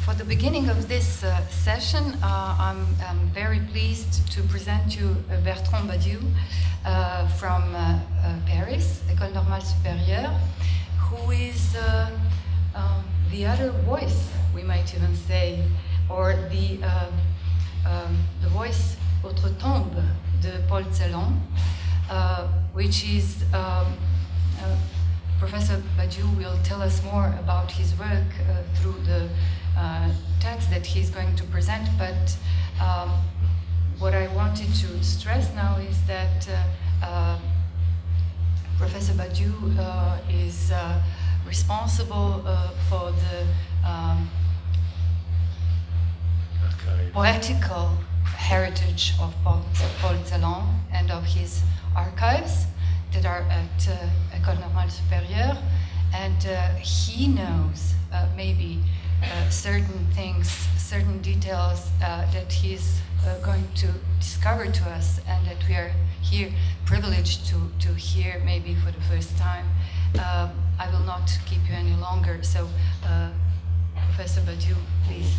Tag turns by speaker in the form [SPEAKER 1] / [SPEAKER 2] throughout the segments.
[SPEAKER 1] For the beginning of this session, I'm very pleased to present you Bertrand Badiou from Paris, Ecole Normale Superieure, who is the other voice, we might even say, or the voice outre-tombe de Pola Celana, which is Professor Badiou will tell us more about his work through the text that he's going to present, but what I wanted to stress now is that Professor Badiou is responsible for the poetical heritage of Pola Celana and of his archives that are at Ecole Normale Supérieure, and he knows maybe certain things, certain details that he's going to discover to us, and that we are here privileged to hear maybe for the first time. I will not keep you any longer, so Professor Badiou, please.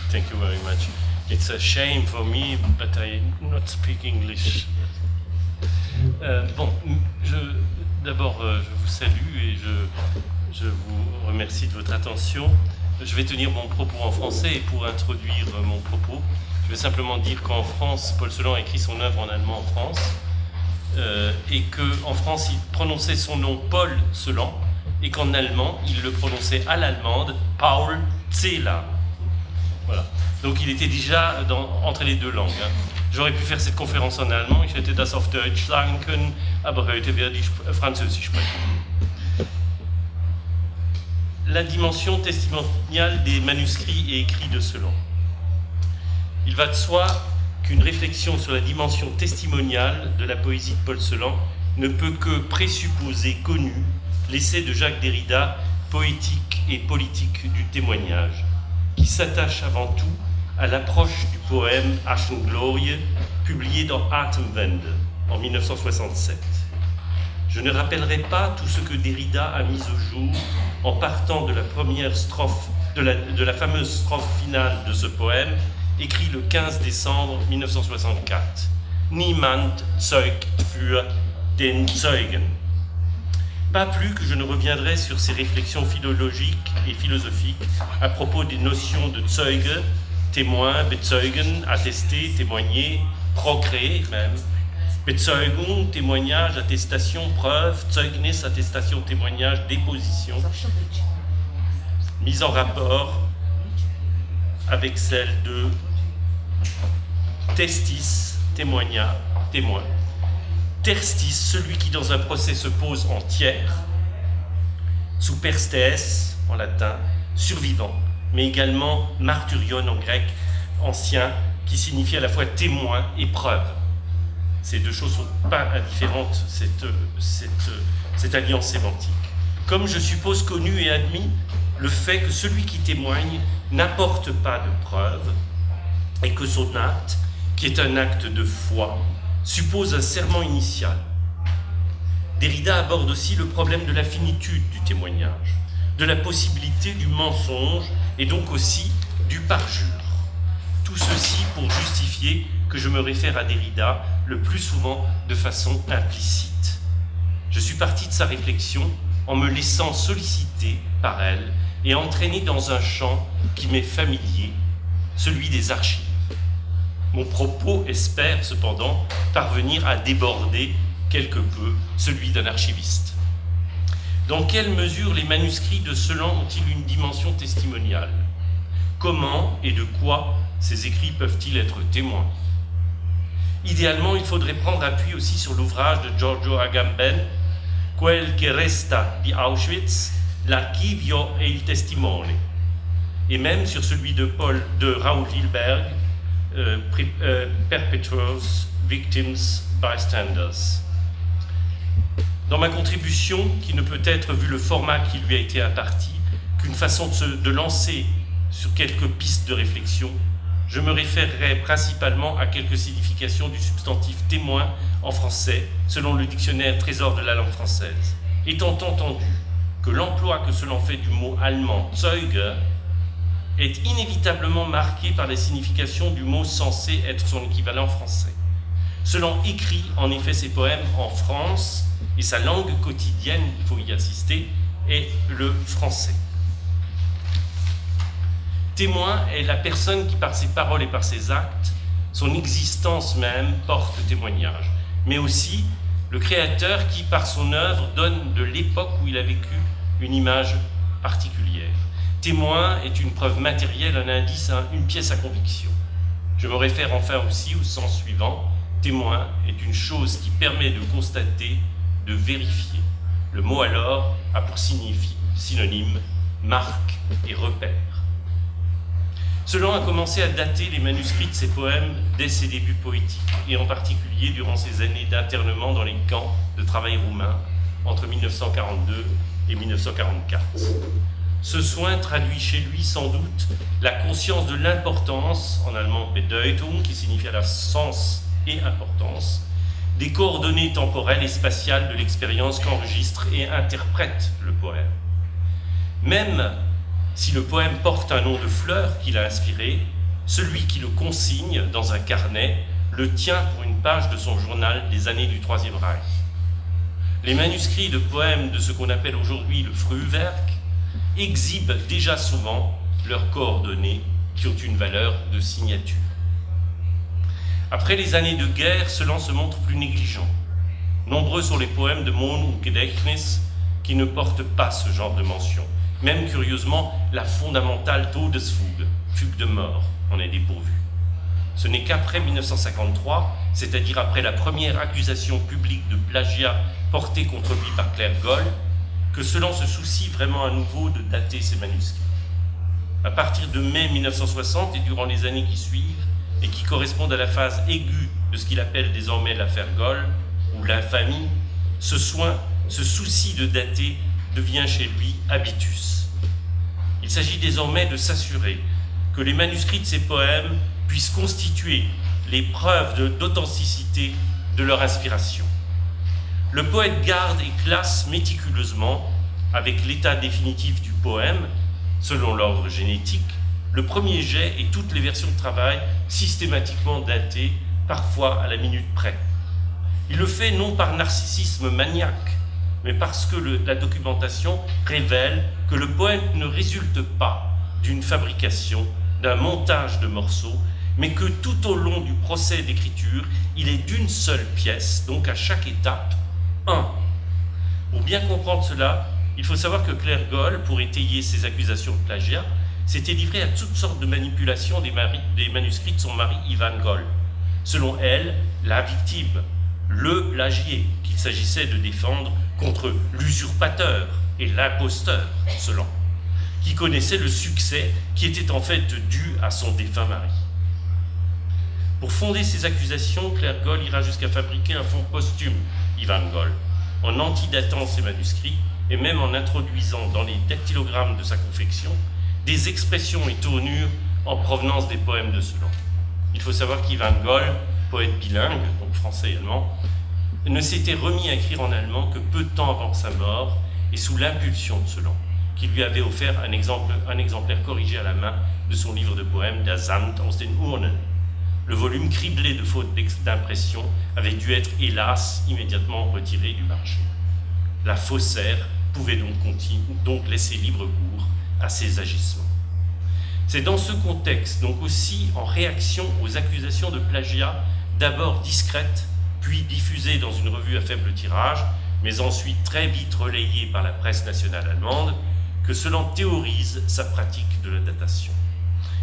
[SPEAKER 2] Thank you very much. It's a shame for me, but I not speak English. Bon, d'abord, je vous salue et je vous remercie de votre attention. Je vais tenir mon propos en français, et pour introduire mon propos, je vais simplement dire qu'en France, Pola Celana a écrit son œuvre en allemand en France, et qu'en France, il prononçait son nom Pola Celana, et qu'en allemand, il le prononçait à l'allemande Pola Celana. Voilà. Donc il était déjà entre les deux langues. J'aurais pu faire cette conférence en allemand, ich hätte das auf Deutsch sagen können, aber heute werde ich Französisch sprechen. La dimension testimoniale des manuscrits et écrits de Celan. Il va de soi qu'une réflexion sur la dimension testimoniale de la poésie de Pola Celana ne peut que présupposer connu l'essai de Jacques Derrida, poétique et politique du témoignage, qui s'attache avant tout à l'approche du poème Aschenglorie, publié dans Atemwende en 1967. Je ne rappellerai pas tout ce que Derrida a mis au jour en partant de la première strophe, de la fameuse strophe finale de ce poème, écrit le 15 décembre 1964. Niemand zeugt für den Zeugen. Pas plus que je ne reviendrai sur ces réflexions philologiques et philosophiques à propos des notions de Zeuge, témoin, bezeugen, attester, témoigner, procréer même, Bezeugung, témoignage, attestation, preuve, Zeugnis, attestation, témoignage, déposition, mise en rapport avec celle de testis, témoin, terstis, celui qui dans un procès se pose en tiers, sous perstes en latin, survivant, mais également martyrion en grec ancien, qui signifie à la fois témoin et preuve. Ces deux choses ne sont pas indifférentes, cette alliance sémantique. Comme je suppose connu et admis le fait que celui qui témoigne n'apporte pas de preuve et que son acte, qui est un acte de foi, suppose un serment initial. Derrida aborde aussi le problème de la finitude du témoignage, de la possibilité du mensonge et donc aussi du parjure. Tout ceci pour justifier que je me réfère à Derrida le plus souvent de façon implicite. Je suis parti de sa réflexion en me laissant solliciter par elle et entraîné dans un champ qui m'est familier, celui des archives. Mon propos espère cependant parvenir à déborder quelque peu celui d'un archiviste. Dans quelle mesure les manuscrits de Celan ont-ils une dimension testimoniale? Comment et de quoi ces écrits peuvent-ils être témoins? Idéalement, il faudrait prendre appui aussi sur l'ouvrage de Giorgio Agamben, Quel che resta di Auschwitz, l'archivio e il testimone, et même sur celui de Raoul Hilberg, Perpetrators, Victims, Bystanders. Dans ma contribution, qui ne peut être, vu le format qui lui a été imparti, qu'une façon de lancer sur quelques pistes de réflexion, je me référerai principalement à quelques significations du substantif témoin en français, selon le dictionnaire Trésor de la langue française. Étant entendu que l'emploi que Celan fait du mot allemand Zeuge est inévitablement marqué par la signification du mot censé être son équivalent français. Celan écrit en effet ses poèmes en France, et sa langue quotidienne, il faut y insister, est le français. Témoin est la personne qui, par ses paroles et par ses actes, son existence même, porte témoignage, mais aussi le créateur qui, par son œuvre, donne de l'époque où il a vécu une image particulière. Témoin est une preuve matérielle, un indice, une pièce à conviction. Je me réfère enfin aussi au sens suivant. Témoin est une chose qui permet de constater, de vérifier. Le mot alors a pour synonyme marque et repère. Celan a commencé à dater les manuscrits de ses poèmes dès ses débuts poétiques, et en particulier durant ses années d'internement dans les camps de travail roumains entre 1942 et 1944. Ce soin traduit chez lui sans doute la conscience de l'importance, en allemand Bedeutung, qui signifie à la sens et importance, des coordonnées temporelles et spatiales de l'expérience qu'enregistre et interprète le poème. Même si le poème porte un nom de fleur qu'il a inspiré, celui qui le consigne dans un carnet le tient pour une page de son journal des années du Troisième Reich. Les manuscrits de poèmes de ce qu'on appelle aujourd'hui le Frühwerk exhibent déjà souvent leurs coordonnées qui ont une valeur de signature. Après les années de guerre, Celan se montre plus négligent. Nombreux sont les poèmes de Mohn ou Gedächtnis qui ne portent pas ce genre de mention. Même curieusement, la fondamentale Todesfuge, fugue de mort, en est dépourvue. Ce n'est qu'après 1953, c'est-à-dire après la première accusation publique de plagiat portée contre lui par Claire Goll, que Celan se soucie vraiment à nouveau de dater ses manuscrits. À partir de mai 1960 et durant les années qui suivent, et qui correspondent à la phase aiguë de ce qu'il appelle désormais l'affaire Goll, ou l'infamie, ce souci de dater devient chez lui habitus. Il s'agit désormais de s'assurer que les manuscrits de ses poèmes puissent constituer les preuves d'authenticité de leur inspiration. Le poète garde et classe méticuleusement, avec l'état définitif du poème, selon l'ordre génétique, le premier jet et toutes les versions de travail systématiquement datées, parfois à la minute près. Il le fait non par narcissisme maniaque, mais parce que la documentation révèle que le poème ne résulte pas d'une fabrication, d'un montage de morceaux, mais que tout au long du procès d'écriture, il est d'une seule pièce, donc à chaque étape, un. Pour bien comprendre cela, il faut savoir que Claire Goll, pour étayer ses accusations de plagiat, s'était livrée à toutes sortes de manipulations des manuscrits de son mari Ivan Goll. Selon elle, la victime, le plagié, qu'il s'agissait de défendre contre l'usurpateur et l'imposteur, Celan, qui connaissait le succès qui était en fait dû à son défunt mari. Pour fonder ses accusations, Claire Goll ira jusqu'à fabriquer un fond posthume, Ivan Goll, en antidatant ses manuscrits et même en introduisant dans les dactylogrammes de sa confection des expressions et tournures en provenance des poèmes de Celan. Il faut savoir qu'Ivan Goll, poète bilingue, donc français et allemand, ne s'était remis à écrire en allemand que peu de temps avant sa mort et sous l'impulsion de Celan, qui lui avait offert un exemplaire corrigé à la main de son livre de poèmes Das Sand aus den Urnen. Le volume criblé de fautes d'impression avait dû être, hélas, immédiatement retiré du marché. La faussaire pouvait donc laisser libre cours à ses agissements. C'est dans ce contexte, donc aussi en réaction aux accusations de plagiat, d'abord discrètes, puis diffusées dans une revue à faible tirage, mais ensuite très vite relayées par la presse nationale allemande, que Celan théorise sa pratique de la datation.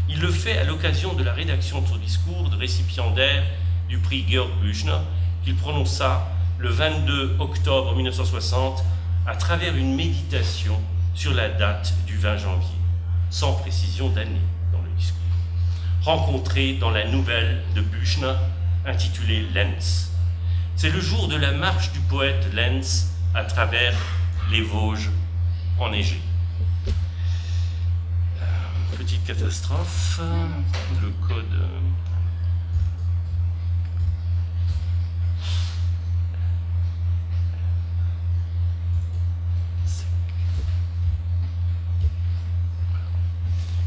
[SPEAKER 2] Il le fait à l'occasion de la rédaction de son discours de récipiendaire du prix Georg Büchner, qu'il prononça le 22 octobre 1960 à travers une méditation sur la date du 20 janvier, sans précision d'année dans le discours, rencontré dans la nouvelle de Büchner intitulée Lenz. C'est le jour de la marche du poète Lenz à travers les Vosges enneigées. Petite catastrophe, le code...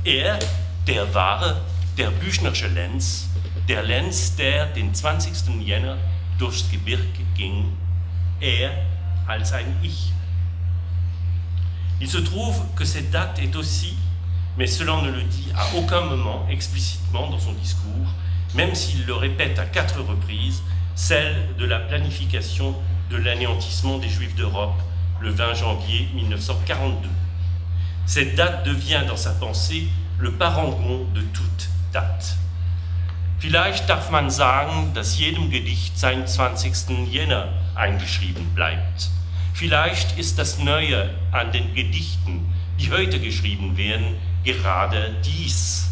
[SPEAKER 2] Der wahre, der büchnerische Lenz, der Lenz, der den 20. Jänner durchs Gebirge ging, als ein Ich. Il se trouve que cette date est aussi, mais Celan ne le dit à aucun moment explicitement dans son discours, même s'il le répète à 4 reprises, celle de la planification de l'anéantissement des Juifs d'Europe le 20 janvier 1942. Cette date devient dans sa pensée le parangon de toute date. Vielleicht darf man sagen, dass jedem Gedicht sein 20. Jänner eingeschrieben bleibt. Vielleicht ist das Neue an den Gedichten, die heute geschrieben werden, gerade dies,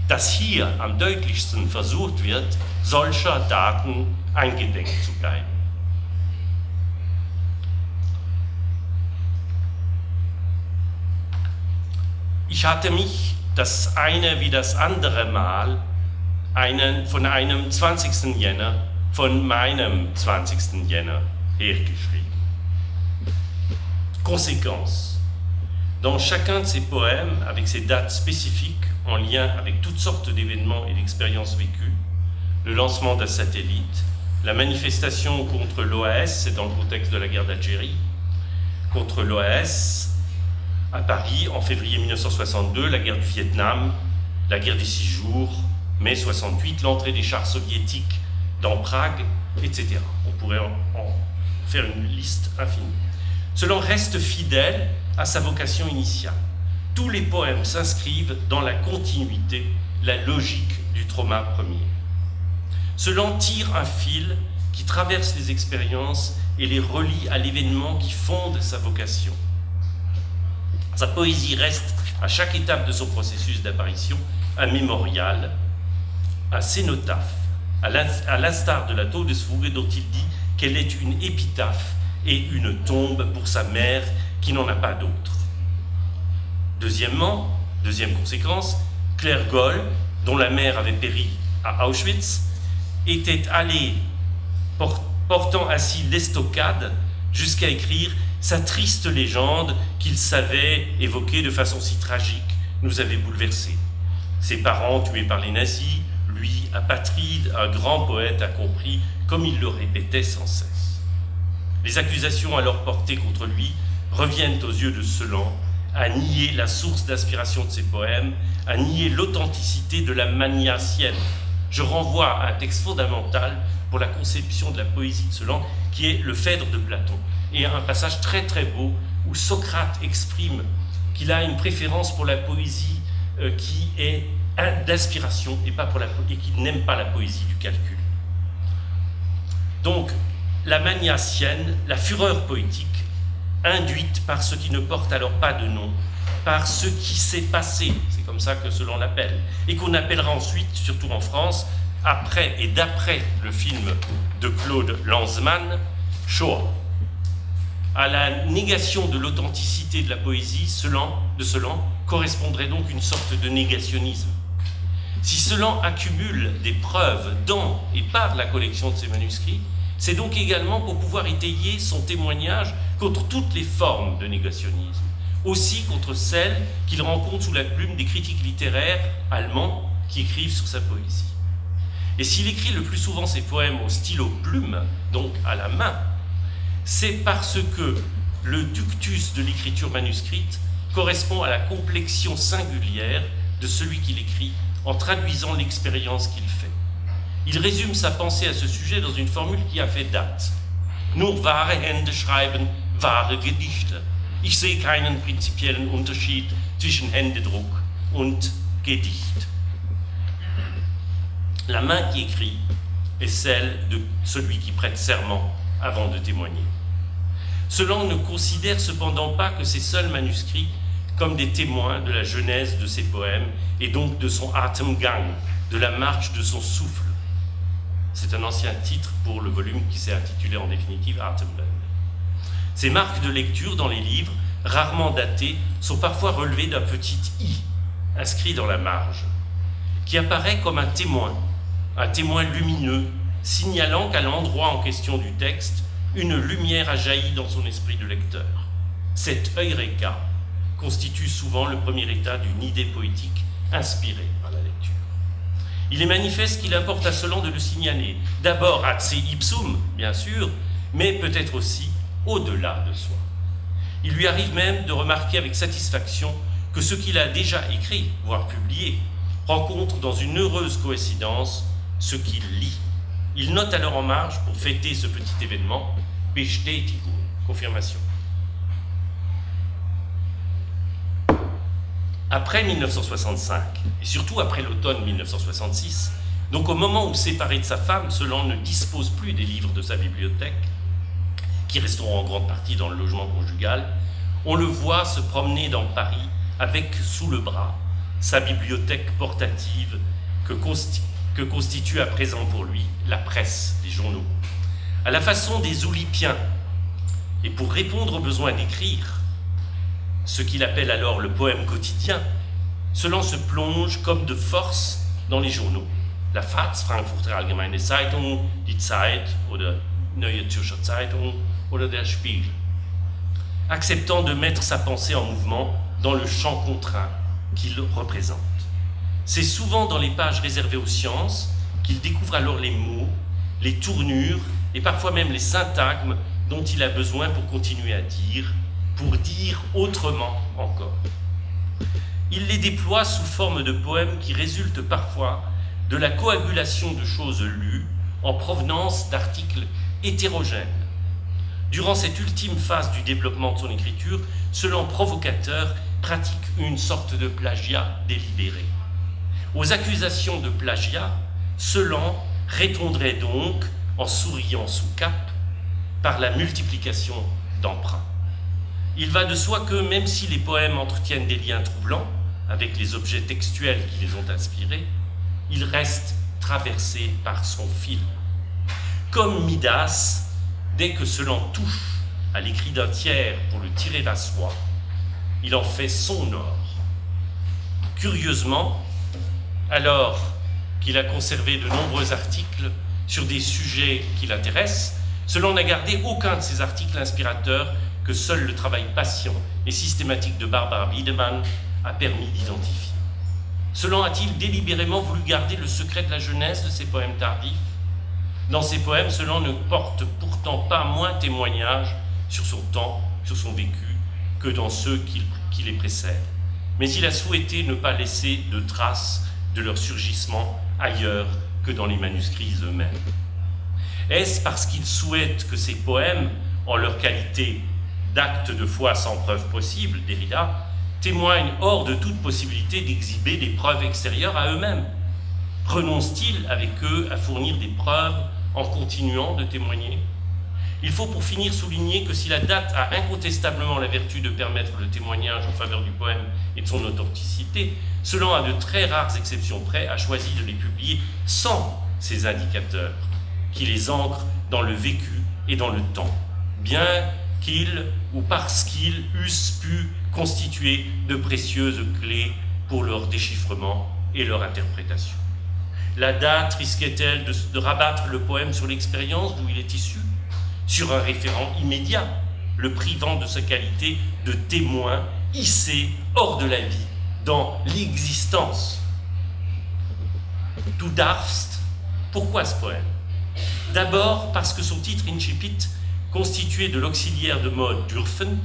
[SPEAKER 2] dass hier am deutlichsten versucht wird, solcher Daten eingedenk zu bleiben. Ich hatte mich das eine wie das andere Mal von einem 20. Jänner, von meinem 20. Jänner hergeschrieben. Conséquence. Dans chacun de ses poèmes, avec ses dates spécifiques, en lien avec toutes sortes d'événements et d'expériences vécues, le lancement d'un satellite, la manifestation contre l'OAS, c'est dans le contexte de la guerre d'Algérie, contre l'OAS à Paris en février 1962, la guerre du Vietnam, la guerre des 6 jours, mai 68, l'entrée des chars soviétiques dans Prague, etc. On pourrait en faire une liste infinie. Celan reste fidèle à sa vocation initiale. Tous les poèmes s'inscrivent dans la continuité, la logique du trauma premier. Celan tire un fil qui traverse les expériences et les relie à l'événement qui fonde sa vocation. Sa poésie reste, à chaque étape de son processus d'apparition, un mémorial, un cénotaphe, à l'instar de la Todesfuge dont il dit qu'elle est une épitaphe et une tombe pour sa mère qui n'en a pas d'autre. Deuxièmement, deuxième conséquence, Claire Goll, dont la mère avait péri à Auschwitz, était allée, portant ainsi l'estocade, jusqu'à écrire sa triste légende qu'il savait évoquer de façon si tragique, nous avait bouleversés. Ses parents tués par les nazis, lui, apatride, un grand poète accompli, comme il le répétait sans cesse. Les accusations alors portées contre lui reviennent aux yeux de Celan à nier la source d'inspiration de ses poèmes, à nier l'authenticité de la mania sienne. Je renvoie à un texte fondamental pour la conception de la poésie de Celan, qui est le Phèdre de Platon, et un passage très très beau où Socrate exprime qu'il a une préférence pour la poésie qui est d'inspiration et qui n'aime pas la poésie du calcul. Donc, la mania sienne, la fureur poétique, induite par ce qui ne porte alors pas de nom, par ce qui s'est passé, c'est comme ça que Celan l'appelle, et qu'on appellera ensuite, surtout en France, après et d'après le film de Claude Lanzmann, Shoah. À la négation de l'authenticité de la poésie de Celan correspondrait donc une sorte de négationnisme. Si Celan accumule des preuves dans et par la collection de ses manuscrits, c'est donc également pour pouvoir étayer son témoignage contre toutes les formes de négationnisme, aussi contre celles qu'il rencontre sous la plume des critiques littéraires allemands qui écrivent sur sa poésie. Et s'il écrit le plus souvent ses poèmes au stylo plume, donc à la main, c'est parce que le ductus de l'écriture manuscrite correspond à la complexion singulière de celui qui l'écrit en traduisant l'expérience qu'il fait. Il résume sa pensée à ce sujet dans une formule qui a fait date. Nur wahre Hände schreiben wahre Gedichte. Ich sehe keinen prinzipiellen Unterschied zwischen Händedruck und Gedicht. La main qui écrit est celle de celui qui prête serment avant de témoigner. Celan ne considère cependant pas que ses seuls manuscrits comme des témoins de la genèse de ses poèmes et donc de son Atemgang, de la marche de son souffle. C'est un ancien titre pour le volume qui s'est intitulé en définitive Atemgang. Ces marques de lecture dans les livres, rarement datées, sont parfois relevées d'un petit « i » inscrit dans la marge, qui apparaît comme un témoin lumineux, signalant qu'à l'endroit en question du texte, une lumière a jailli dans son esprit de lecteur. Cet eureka constitue souvent le premier état d'une idée poétique inspiré par la lecture. Il est manifeste qu'il importe à Celan de le signaler, d'abord ad se ipsum, bien sûr, mais peut-être aussi au-delà de soi. Il lui arrive même de remarquer avec satisfaction que ce qu'il a déjà écrit, voire publié, rencontre dans une heureuse coïncidence ce qu'il lit. Il note alors en marge, pour fêter ce petit événement, Bestätigung, confirmation. Après 1965, et surtout après l'automne 1966, donc au moment où, séparé de sa femme, Celan ne dispose plus des livres de sa bibliothèque, qui resteront en grande partie dans le logement conjugal, on le voit se promener dans Paris avec sous le bras sa bibliothèque portative que constitue à présent pour lui la presse des journaux. À la façon des Oulipiens, et pour répondre au besoin d'écrire, ce qu'il appelle alors le poème quotidien, Celan se plonge comme de force dans les journaux. La FAZ, Frankfurter Allgemeine Zeitung, die Zeit oder Neue Zürcher Zeitung oder der Spiegel, acceptant de mettre sa pensée en mouvement dans le champ contraint qu'il représente. C'est souvent dans les pages réservées aux sciences qu'il découvre alors les mots, les tournures et parfois même les syntagmes dont il a besoin pour continuer à dire, pour dire autrement encore. Il les déploie sous forme de poèmes qui résultent parfois de la coagulation de choses lues en provenance d'articles hétérogènes. Durant cette ultime phase du développement de son écriture, Celan provocateur pratique une sorte de plagiat délibéré. Aux accusations de plagiat, Celan répondrait donc, en souriant sous cape, par la multiplication d'emprunts. Il va de soi que, même si les poèmes entretiennent des liens troublants avec les objets textuels qui les ont inspirés, ils restent traversés par son fil. Comme Midas, dès que Celan touche à l'écrit d'un tiers pour le tirer à soi, il en fait son or. Curieusement, alors qu'il a conservé de nombreux articles sur des sujets qui l'intéressent, Celan n'a gardé aucun de ces articles inspirateurs que seul le travail patient et systématique de Barbara Wiedemann a permis d'identifier. Celan a-t-il délibérément voulu garder le secret de la jeunesse de ses poèmes tardifs? Dans ses poèmes, Celan ne porte pourtant pas moins témoignage sur son temps, sur son vécu, que dans ceux qui les précèdent. Mais il a souhaité ne pas laisser de traces de leur surgissement ailleurs que dans les manuscrits eux-mêmes. Est-ce parce qu'il souhaite que ces poèmes, en leur qualité d'actes de foi sans preuve possible, Derrida, témoignent hors de toute possibilité d'exhiber des preuves extérieures à eux-mêmes? Renoncent-ils avec eux à fournir des preuves en continuant de témoigner? Il faut pour finir souligner que si la date a incontestablement la vertu de permettre le témoignage en faveur du poème et de son authenticité, Celan, à de très rares exceptions près, a choisi de les publier sans ces indicateurs, qui les ancrent dans le vécu et dans le temps, bien qu'ils ou parce qu'ils eussent pu constituer de précieuses clés pour leur déchiffrement et leur interprétation. La date risquait-elle de rabattre le poème sur l'expérience d'où il est issu, sur un référent immédiat, le privant de sa qualité de témoin hissé hors de la vie, dans l'existence? Du darfst, pourquoi ce poème? D'abord parce que son titre incipit, constitué de l'auxiliaire de mode dürfen,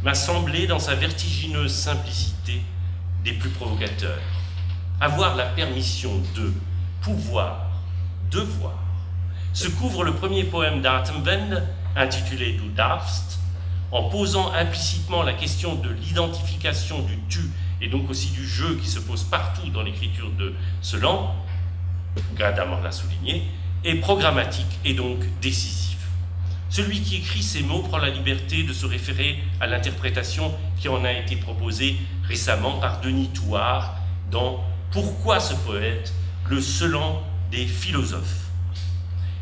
[SPEAKER 2] m'a semblé dans sa vertigineuse simplicité des plus provocateurs. Avoir la permission de, pouvoir, devoir, se couvre le premier poème d'Atemwende, intitulé Du darfst, en posant implicitement la question de l'identification du tu et donc aussi du je qui se pose partout dans l'écriture de Celan, Gadamer l'a souligné, est programmatique et donc décisif. Celui qui écrit ces mots prend la liberté de se référer à l'interprétation qui en a été proposée récemment par Denis Thouard dans « Pourquoi ce poète, le Celan des philosophes ».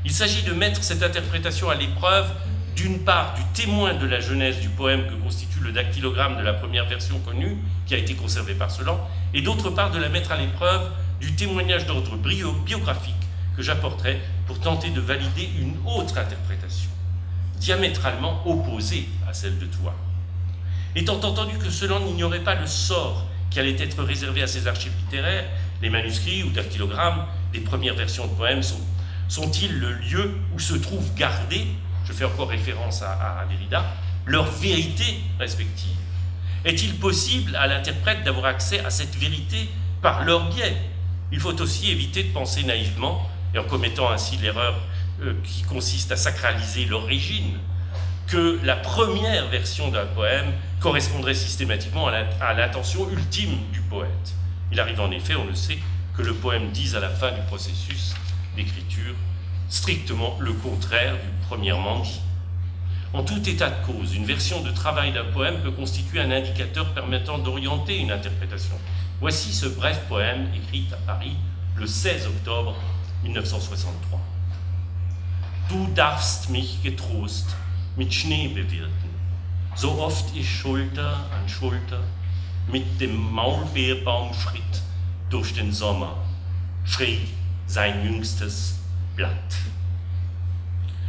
[SPEAKER 2] Il s'agit de mettre cette interprétation à l'épreuve, d'une part du témoin de la jeunesse du poème que constitue le dactylogramme de la première version connue, qui a été conservé par Celan, et d'autre part de la mettre à l'épreuve du témoignage d'ordre biographique que j'apporterai pour tenter de valider une autre interprétation, diamétralement opposée à celle de Thouard. Étant entendu que Celan n'ignorait pas le sort qui allait être réservé à ses archives littéraires, les manuscrits ou dactylogrammes des premières versions de poèmes sont-ils le lieu où se trouvent gardées, je fais encore référence à Derrida, leurs vérités respectives? Est-il possible à l'interprète d'avoir accès à cette vérité par leur biais? Il faut aussi éviter de penser naïvement, et en commettant ainsi l'erreur qui consiste à sacraliser l'origine, que la première version d'un poème correspondrait systématiquement à l'intention ultime du poète. Il arrive en effet, on le sait, que le poème dise à la fin du processus d'écriture strictement le contraire du premièrement dit. En tout état de cause, une version de travail d'un poème peut constituer un indicateur permettant d'orienter une interprétation. Voici ce bref poème écrit à Paris le 16 octobre 1963. Du darfst mich getrost mit Schnee bewirten, so oft ich Schulter an Schulter mit dem Maulbeerbaum schritt durch den Sommer, schrie sein jüngstes Blatt.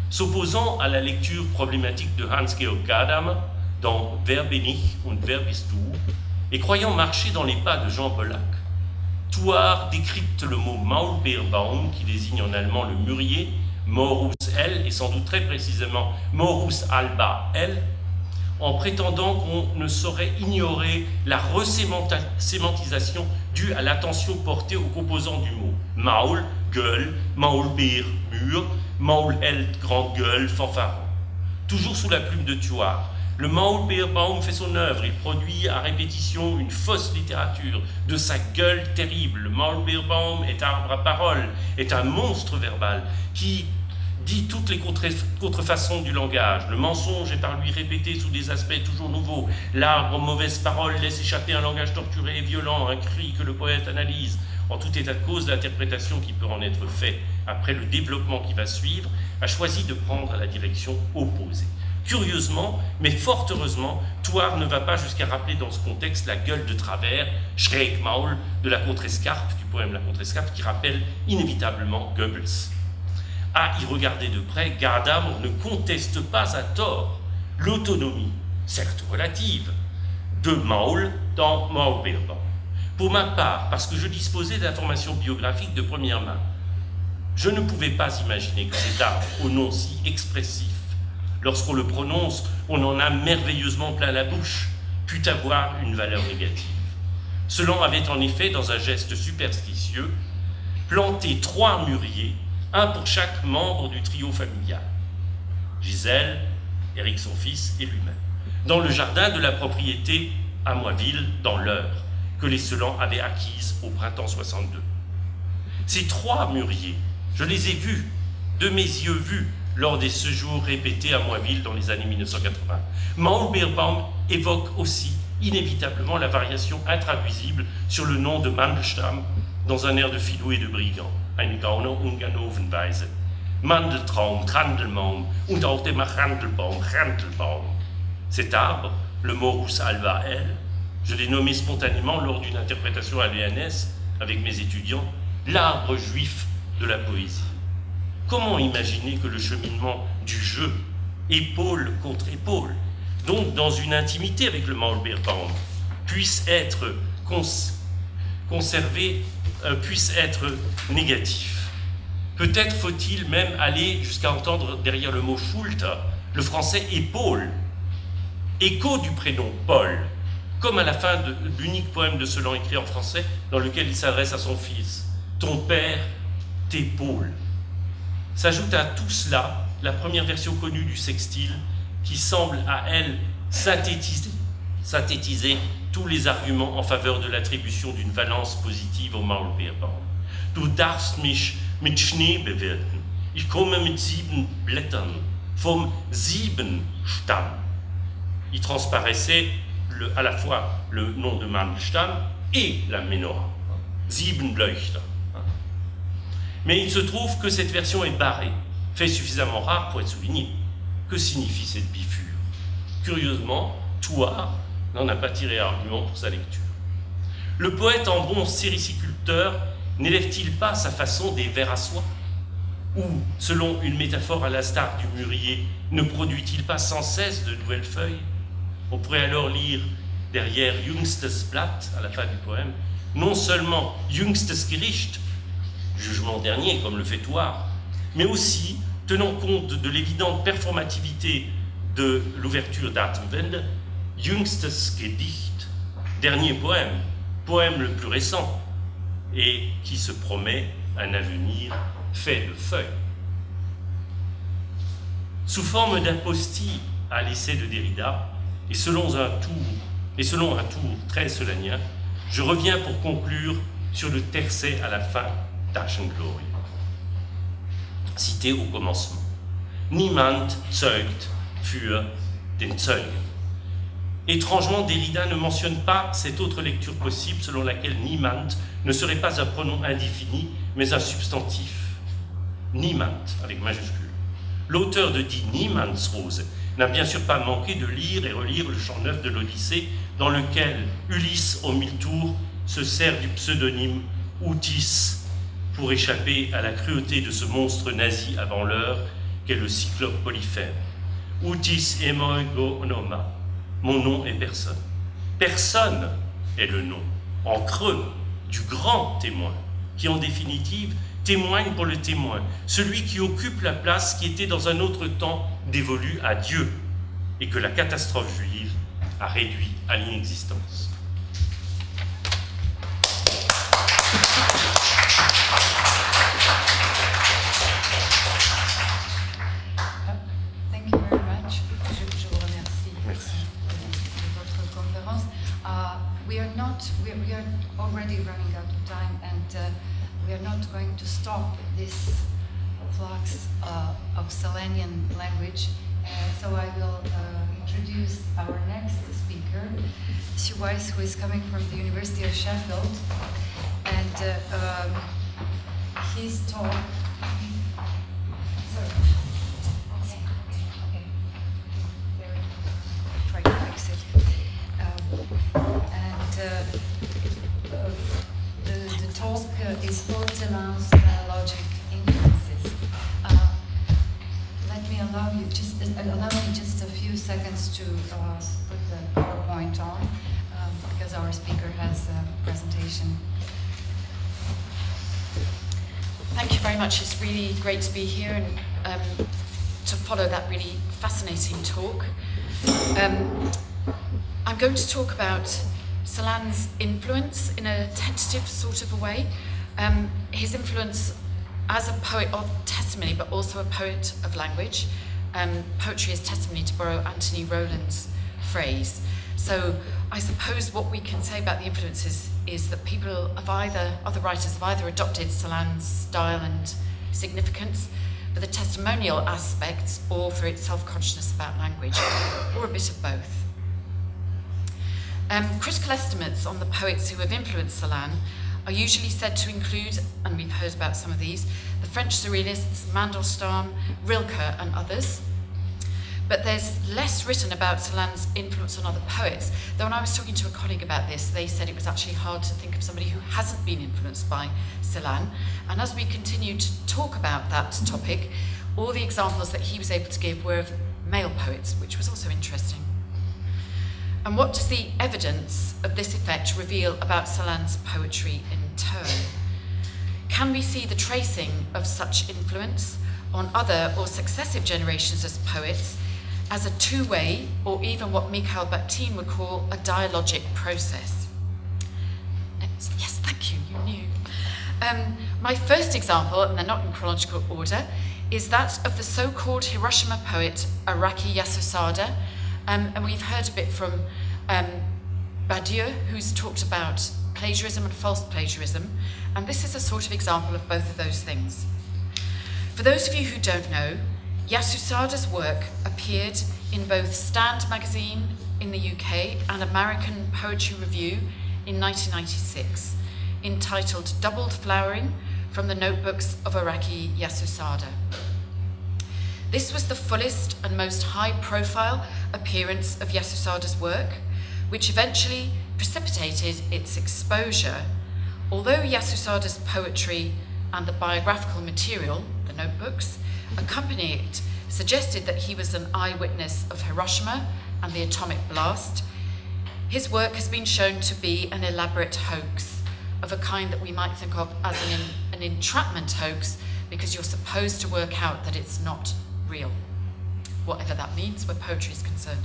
[SPEAKER 2] S'opposant à la lecture problématique de Hans-Georg Gadamer dans Wer bin ich und wer bist du, et croyant marcher dans les pas de Jean Bollack, Thouars décrypte le mot Maulbeerbaum, qui désigne en allemand le mûrier, Morus L, et sans doute très précisément Morus alba L, en prétendant qu'on ne saurait ignorer la resémantisation due à l'attention portée aux composants du mot. Maul, gueule, Maulbeer, mur, Maul L, grande gueule, fanfaron. Toujours sous la plume de Thouars, le Maulbeerbaum fait son œuvre, il produit à répétition une fausse littérature de sa gueule terrible. Le Maulbeerbaum est arbre à parole, est un monstre verbal qui dit toutes les contrefaçons du langage. Le mensonge est par lui répété sous des aspects toujours nouveaux. L'arbre aux mauvaises paroles laisse échapper un langage torturé et violent, un cri que le poète analyse. En tout état de cause, l'interprétation qui peut en être faite après le développement qui va suivre a choisi de prendre la direction opposée. Curieusement, mais fort heureusement, Thouars ne va pas jusqu'à rappeler dans ce contexte la gueule de travers, Schrägmaul, de la Contrescarpe, du poème La Contrescarpe, qui rappelle inévitablement Goebbels. À y regarder de près, Gadamer ne conteste pas à tort l'autonomie, certes relative, de Maul dans Maulbeerbaum. Pour ma part, parce que je disposais d'informations biographiques de première main, je ne pouvais pas imaginer que cet arbre, au nom si expressif, lorsqu'on le prononce, on en a merveilleusement plein la bouche, pût avoir une valeur négative. Celan avait en effet, dans un geste superstitieux, planté 3 mûriers, un pour chaque membre du trio familial, Gisèle, Éric son fils et lui-même, dans le jardin de la propriété à Moiville, dans l'Eure, que les Celan avaient acquise au printemps 62. Ces 3 mûriers, je les ai vus, de mes yeux vus, lors des séjours répétés à Moiville dans les années 1980. Maulbeerbaum évoque aussi inévitablement la variation intraduisible sur le nom de Mandelstam dans un air de filou et de brigand. Ein Gauner Unganovenweise. Mandeltraum, Trandelbaum und auch der Randelbaum, Randelbaum. Cet arbre, le Morus alba L, je l'ai nommé spontanément lors d'une interprétation à l'ENS avec mes étudiants, l'arbre juif de la poésie. Comment imaginer que le cheminement du jeu, épaule contre épaule, donc dans une intimité avec le Maulbeerbaum, puisse être conservé, puisse être négatif? Peut-être faut-il même aller jusqu'à entendre derrière le mot Schulter, le français épaule, écho du prénom Paul, comme à la fin de l'unique poème de Celan écrit en français dans lequel il s'adresse à son fils. Ton père t'épaule. S'ajoute à tout cela la première version connue du sextile qui semble à elle synthétiser tous les arguments en faveur de l'attribution d'une valence positive au Maulbeerbaum. Du darfst mich mit Schnee bewirten. Ich komme mit 7 Blättern vom Siebenstamm. Il transparaissait à la fois le nom de Mandelstam et la Menorah. Siebenleuchter. Mais il se trouve que cette version est barrée, fait suffisamment rare pour être soulignée. Que signifie cette bifure? Curieusement, Thouars n'en a pas tiré argument pour sa lecture. Le poète en bon sériciculteur n'élève-t-il pas sa façon des vers à soie? Ou, selon une métaphore à l'instar du mûrier, ne produit-il pas sans cesse de nouvelles feuilles? On pourrait alors lire derrière Jüngstes Blatt, à la fin du poème, non seulement Jüngstes Gericht, jugement dernier comme le fêtoir, mais aussi tenant compte de l'évidente performativité de l'ouverture d'Atemwende, Jüngstes Gedicht, dernier poème, poème le plus récent, et qui se promet un avenir fait de feuilles. Sous forme d'apostille à l'essai de Derrida, et selon un tour très celanien, je reviens pour conclure sur le tercet à la fin d'Aschenglorie. Cité au commencement. Niemand zeugt für den Zeugen. Étrangement, Derrida ne mentionne pas cette autre lecture possible selon laquelle niemand ne serait pas un pronom indéfini, mais un substantif. Niemand, avec majuscule. L'auteur de Die Niemandsrose n'a bien sûr pas manqué de lire et relire le chant neuf de l'Odyssée, dans lequel Ulysse aux 1000 tours se sert du pseudonyme Utis pour échapper à la cruauté de ce monstre nazi avant l'heure qu'est le cyclope Polyphème. Utis emoi go noma. Mon nom est personne. Personne est le nom, en creux, du grand témoin, qui en définitive témoigne pour le témoin, celui qui occupe la place qui était dans un autre temps dévolue à Dieu et que la catastrophe juive a réduit à l'inexistence.
[SPEAKER 1] Thank you very much. Je vous remercie de votre conférence. We are already running out of time, and we are not going to stop this flux of Celanian language. So I will introduce our next speaker, Monsieur Weiss, who is coming from the University of Sheffield, and his talk. Try to fix it. The talk is Pola Celan's dialogic influences. Let me allow me just a few seconds to put the PowerPoint on, because our speaker has a presentation.
[SPEAKER 3] Thank you very much. It's really great to be here and to follow that really fascinating talk. I'm going to talk about Celan's influence in a tentative sort of a way. His influence as a poet of testimony, but also a poet of language. Poetry is testimony, to borrow Anthony Rowland's phrase. So I suppose what we can say about the influences is that other writers have either adopted Celan's style and significance for the testimonial aspects or for its self-consciousness about language, or a bit of both. Critical estimates on the poets who have influenced Celan are usually said to include, and we've heard about some of these, the French Surrealists, Mandelstam, Rilke and others. But there's less written about Celan's influence on other poets, though when I was talking to a colleague about this, they said it was actually hard to think of somebody who hasn't been influenced by Celan. And as we continue to talk about that topic, all the examples that he was able to give were of male poets, which was also interesting. And what does the evidence of this effect reveal about Celan's poetry in turn? Can we see the tracing of such influence on other or successive generations of poets as a two-way, or even what Mikhail Bakhtin would call a dialogic process? Yes, thank you, you knew. My first example, and they're not in chronological order, is that of the so-called Hiroshima poet Araki Yasusada. And we've heard a bit from Badiou, who's talked about plagiarism and false plagiarism, and this is a sort of example of both of those things. For those of you who don't know, Yasusada's work appeared in both Stand magazine in the UK and American Poetry Review in 1996, entitled Doubled Flowering from the Notebooks of Araki Yasusada. This was the fullest and most high-profile appearance of Yasusada's work, which eventually precipitated its exposure. Although Yasusada's poetry and the biographical material, the notebooks, accompanying it, suggested that he was an eyewitness of Hiroshima and the atomic blast, his work has been shown to be an elaborate hoax of a kind that we might think of as an entrapment hoax, because you're supposed to work out that it's not real, whatever that means where poetry is concerned.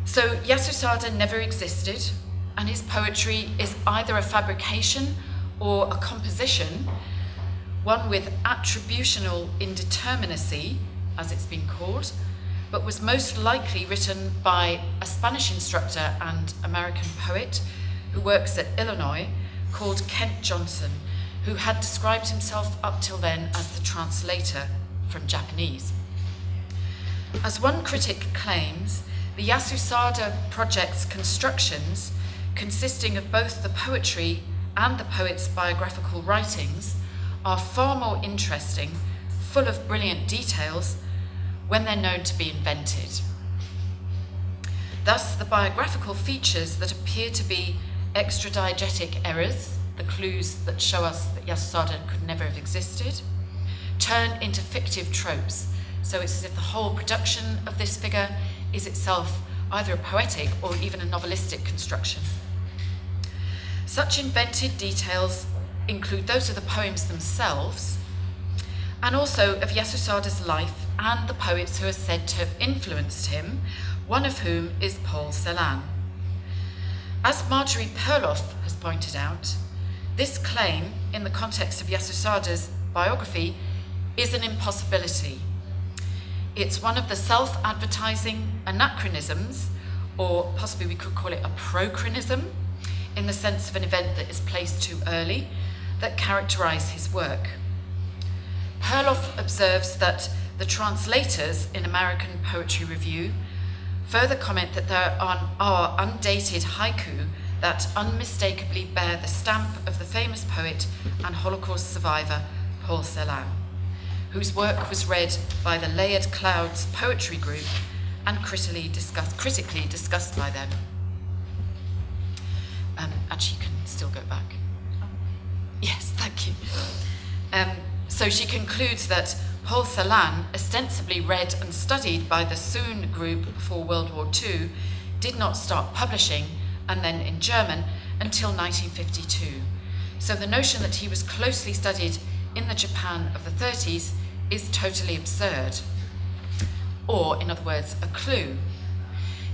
[SPEAKER 3] So Yasusada never existed, and his poetry is either a fabrication or a composition, one with attributional indeterminacy, as it's been called, but was most likely written by a Spanish instructor and American poet who works at Illinois, called Kent Johnson, who had described himself up till then as the translator from Japanese. As one critic claims, the Yasusada project's constructions, consisting of both the poetry and the poet's biographical writings, are far more interesting, full of brilliant details, when they're known to be invented. Thus, the biographical features that appear to be extradiegetic errors, the clues that show us that Yasusada could never have existed, turn into fictive tropes. So it's as if the whole production of this figure is itself either a poetic or even a novelistic construction. Such invented details include those of the poems themselves, and also of Yasusada's life and the poets who are said to have influenced him, one of whom is Pola Celana. As Marjorie Perloff has pointed out, this claim, in the context of Yasusada's biography, is an impossibility. It's one of the self-advertising anachronisms, or possibly we could call it a prochronism, in the sense of an event that is placed too early, that characterize his work. Perloff observes that the translators in American Poetry Review further comment that there are undated haiku that unmistakably bear the stamp of the famous poet and Holocaust survivor Pola Celana, whose work was read by the Layered Clouds Poetry Group and critically discussed by them. Actually, you can still go back. Yes, thank you. So she concludes that Pola Celana, ostensibly read and studied by the Soon group before World War II, did not start publishing, and then in German, until 1952. So the notion that he was closely studied in the Japan of the 30s is totally absurd. Or, in other words, a clue.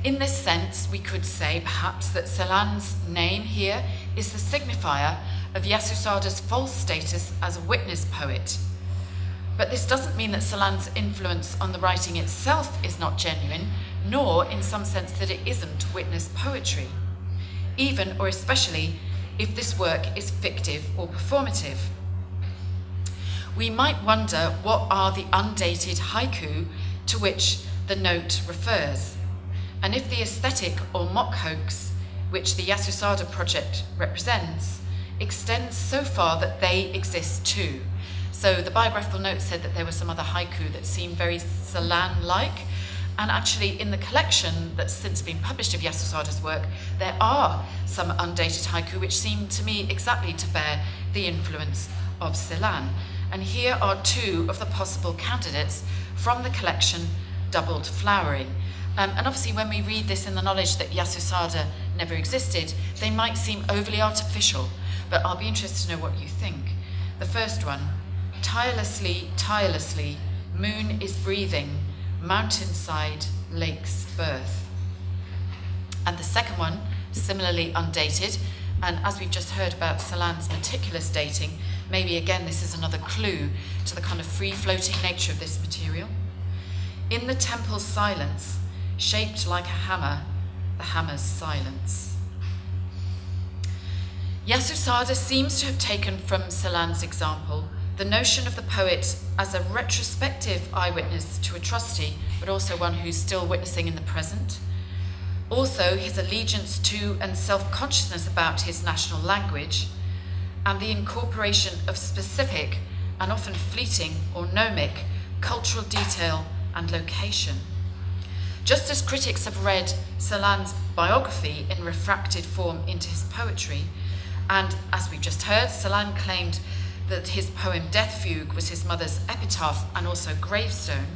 [SPEAKER 3] In this sense, we could say, perhaps, that Celan's name here is the signifier of Yasusada's false status as a witness poet. But this doesn't mean that Celan's influence on the writing itself is not genuine, nor in some sense that it isn't witness poetry, even or especially if this work is fictive or performative. We might wonder what are the undated haiku to which the note refers, and if the aesthetic or mock hoax which the Yasusada project represents extends so far that they exist too. So the biographical note said that there were some other haiku that seemed very Celan-like, and actually in the collection that's since been published of Yasusada's work, there are some undated haiku which seem to me exactly to bear the influence of Celan. And here are two of the possible candidates from the collection Doubled Flowering. And obviously when we read this in the knowledge that Yasusada never existed, they might seem overly artificial, but I'll be interested to know what you think. The first one, tirelessly, tirelessly, moon is breathing, mountainside, lake's birth. And the second one, similarly undated, and as we've just heard about Celan's meticulous dating, maybe again this is another clue to the kind of free-floating nature of this material. In the temple's silence, shaped like a hammer, the hammer's silence. Yasusada seems to have taken from Celan's example the notion of the poet as a retrospective eyewitness to atrocity, but also one who's still witnessing in the present. Also, his allegiance to and self-consciousness about his national language, and the incorporation of specific and often fleeting or gnomic cultural detail and location. Just as critics have read Celan's biography in refracted form into his poetry, and as we've just heard, Celan claimed that his poem Death Fugue was his mother's epitaph and also gravestone,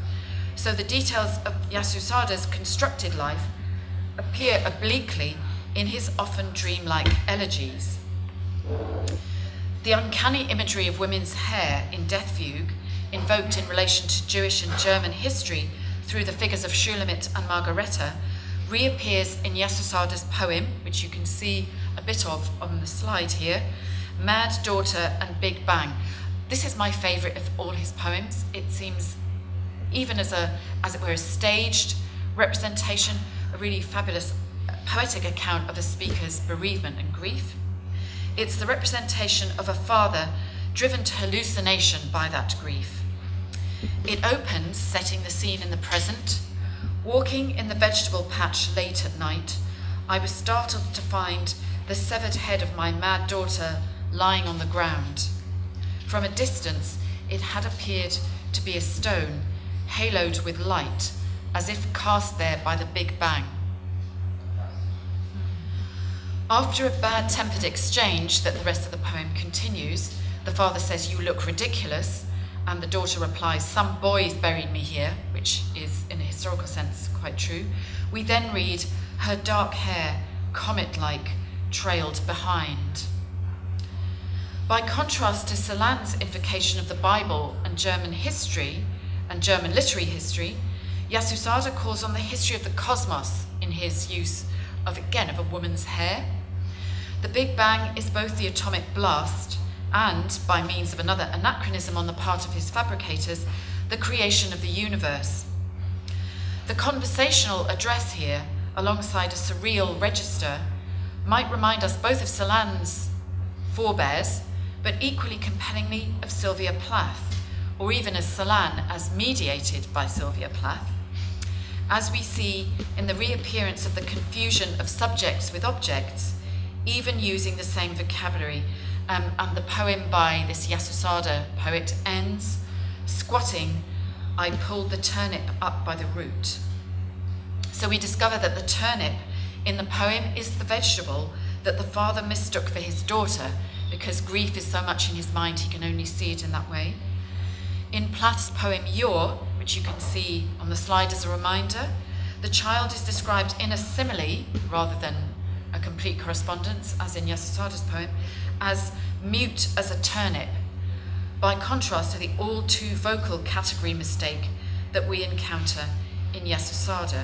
[SPEAKER 3] so the details of Yasusada's constructed life appear obliquely in his often dreamlike elegies. The uncanny imagery of women's hair in Death Fugue, invoked in relation to Jewish and German history through the figures of Shulamit and Margareta, reappears in Yasusada's poem, which you can see a bit of on the slide here, Mad Daughter and Big Bang. This is my favourite of all his poems. It seems, even as it were, a staged representation, a really fabulous poetic account of a speaker's bereavement and grief. It's the representation of a father driven to hallucination by that grief. It opens, setting the scene in the present. Walking in the vegetable patch late at night, I was startled to find the severed head of my mad daughter lying on the ground. From a distance, it had appeared to be a stone, haloed with light, as if cast there by the Big Bang. After a bad-tempered exchange that the rest of the poem continues, the father says, "You look ridiculous," and the daughter replies, "Some boys buried me here," which is, in a historical sense, quite true. We then read, "Her dark hair, comet-like, trailed behind." By contrast to Celan's invocation of the Bible and German history, and German literary history, Yasusada calls on the history of the cosmos in his use of, again, of a woman's hair. The Big Bang is both the atomic blast and, by means of another anachronism on the part of his fabricators, the creation of the universe. The conversational address here, alongside a surreal register, might remind us both of Celan's forebears, but equally compellingly of Sylvia Plath, or even as Celan as mediated by Sylvia Plath, as we see in the reappearance of the confusion of subjects with objects, even using the same vocabulary. And the poem by this Yasusada poet ends, "Squatting, I pulled the turnip up by the root." So we discover that the turnip in the poem is the vegetable that the father mistook for his daughter, because grief is so much in his mind he can only see it in that way. In Plath's poem Yor, which you can see on the slide as a reminder, the child is described in a simile, rather than a complete correspondence, as in Yasusada's poem, as mute as a turnip, by contrast to the all too vocal category mistake that we encounter in Yasusada.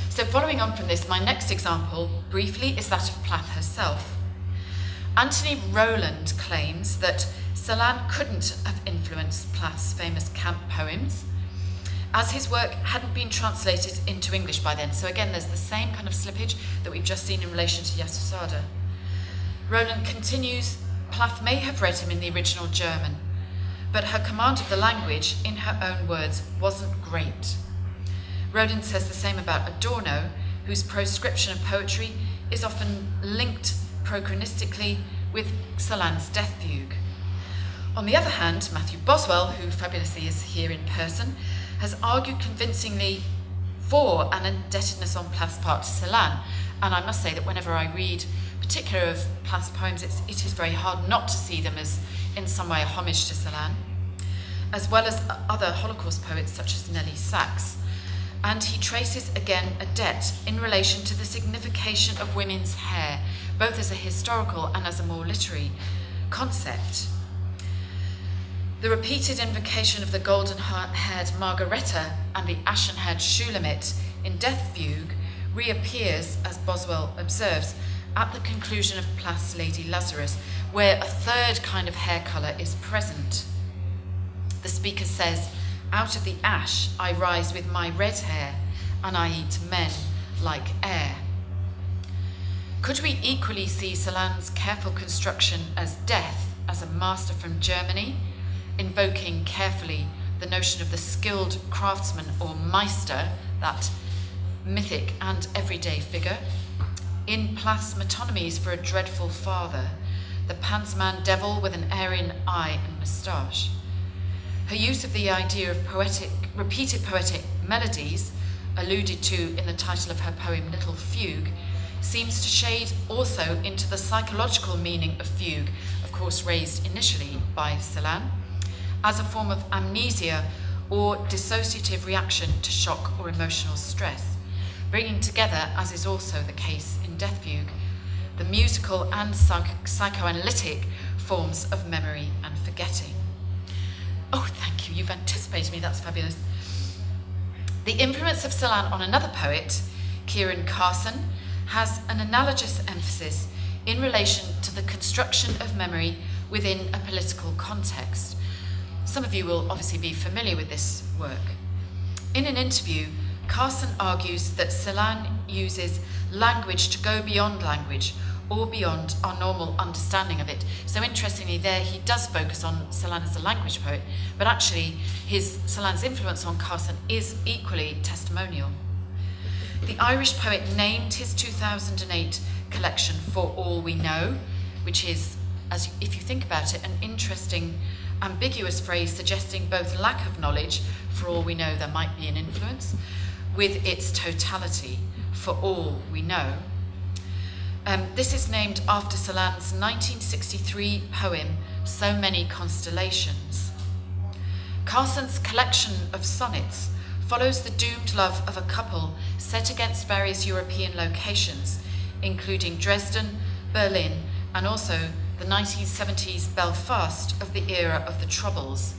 [SPEAKER 3] So following on from this, my next example, briefly, is that of Plath herself. Anthony Rowland claims that Celan couldn't have influenced Plath's famous camp poems, as his work hadn't been translated into English by then. So again, there's the same kind of slippage that we've just seen in relation to Yasusada. Rowland continues, Plath may have read him in the original German, but her command of the language, in her own words, wasn't great. Rowland says the same about Adorno, whose proscription of poetry is often linked prochronistically with Celan's Death Fugue. On the other hand, Matthew Boswell, who fabulously is here in person, has argued convincingly for an indebtedness on Plath's part to Celan. And I must say that whenever I read particular of Plath's poems, it is very hard not to see them as in some way a homage to Celan, as well as other Holocaust poets such as Nelly Sachs. And he traces again a debt in relation to the signification of women's hair, both as a historical and as a more literary concept. The repeated invocation of the golden-haired Margareta and the ashen-haired Shulamit in Death Fugue reappears, as Boswell observes, at the conclusion of Plath's Lady Lazarus, where a third kind of hair colour is present. The speaker says, "Out of the ash I rise with my red hair, and I eat men like air." Could we equally see Celan's careful construction as death, as a master from Germany, invoking carefully the notion of the skilled craftsman or Meister, that mythic and everyday figure? In Plath's metonymies for a dreadful father, the Panzerman devil with an Aryan eye and moustache. Her use of the idea of repeated poetic melodies, alluded to in the title of her poem Little Fugue, seems to shade also into the psychological meaning of fugue, of course raised initially by Celan, as a form of amnesia or dissociative reaction to shock or emotional stress. bringing together, as is also the case in Death Fugue, the musical and psychoanalytic forms of memory and forgetting. Oh, thank you, you've anticipated me, that's fabulous. The influence of Celan on another poet, Kieran Carson, has an analogous emphasis in relation to the construction of memory within a political context. Some of you will obviously be familiar with this work. In an interview, Carson argues that Celan uses language to go beyond language, or beyond our normal understanding of it. So interestingly there, he does focus on Celan as a language poet, but actually Celan's influence on Carson is equally testimonial. The Irish poet named his 2008 collection For All We Know, which is, if you think about it, an interesting, ambiguous phrase suggesting both lack of knowledge, for all we know there might be an influence, with its totality, for all we know. This is named after Celan's 1963 poem, So Many Constellations. Carson's collection of sonnets follows the doomed love of a couple set against various European locations, including Dresden, Berlin, and also the 1970s Belfast of the era of the Troubles,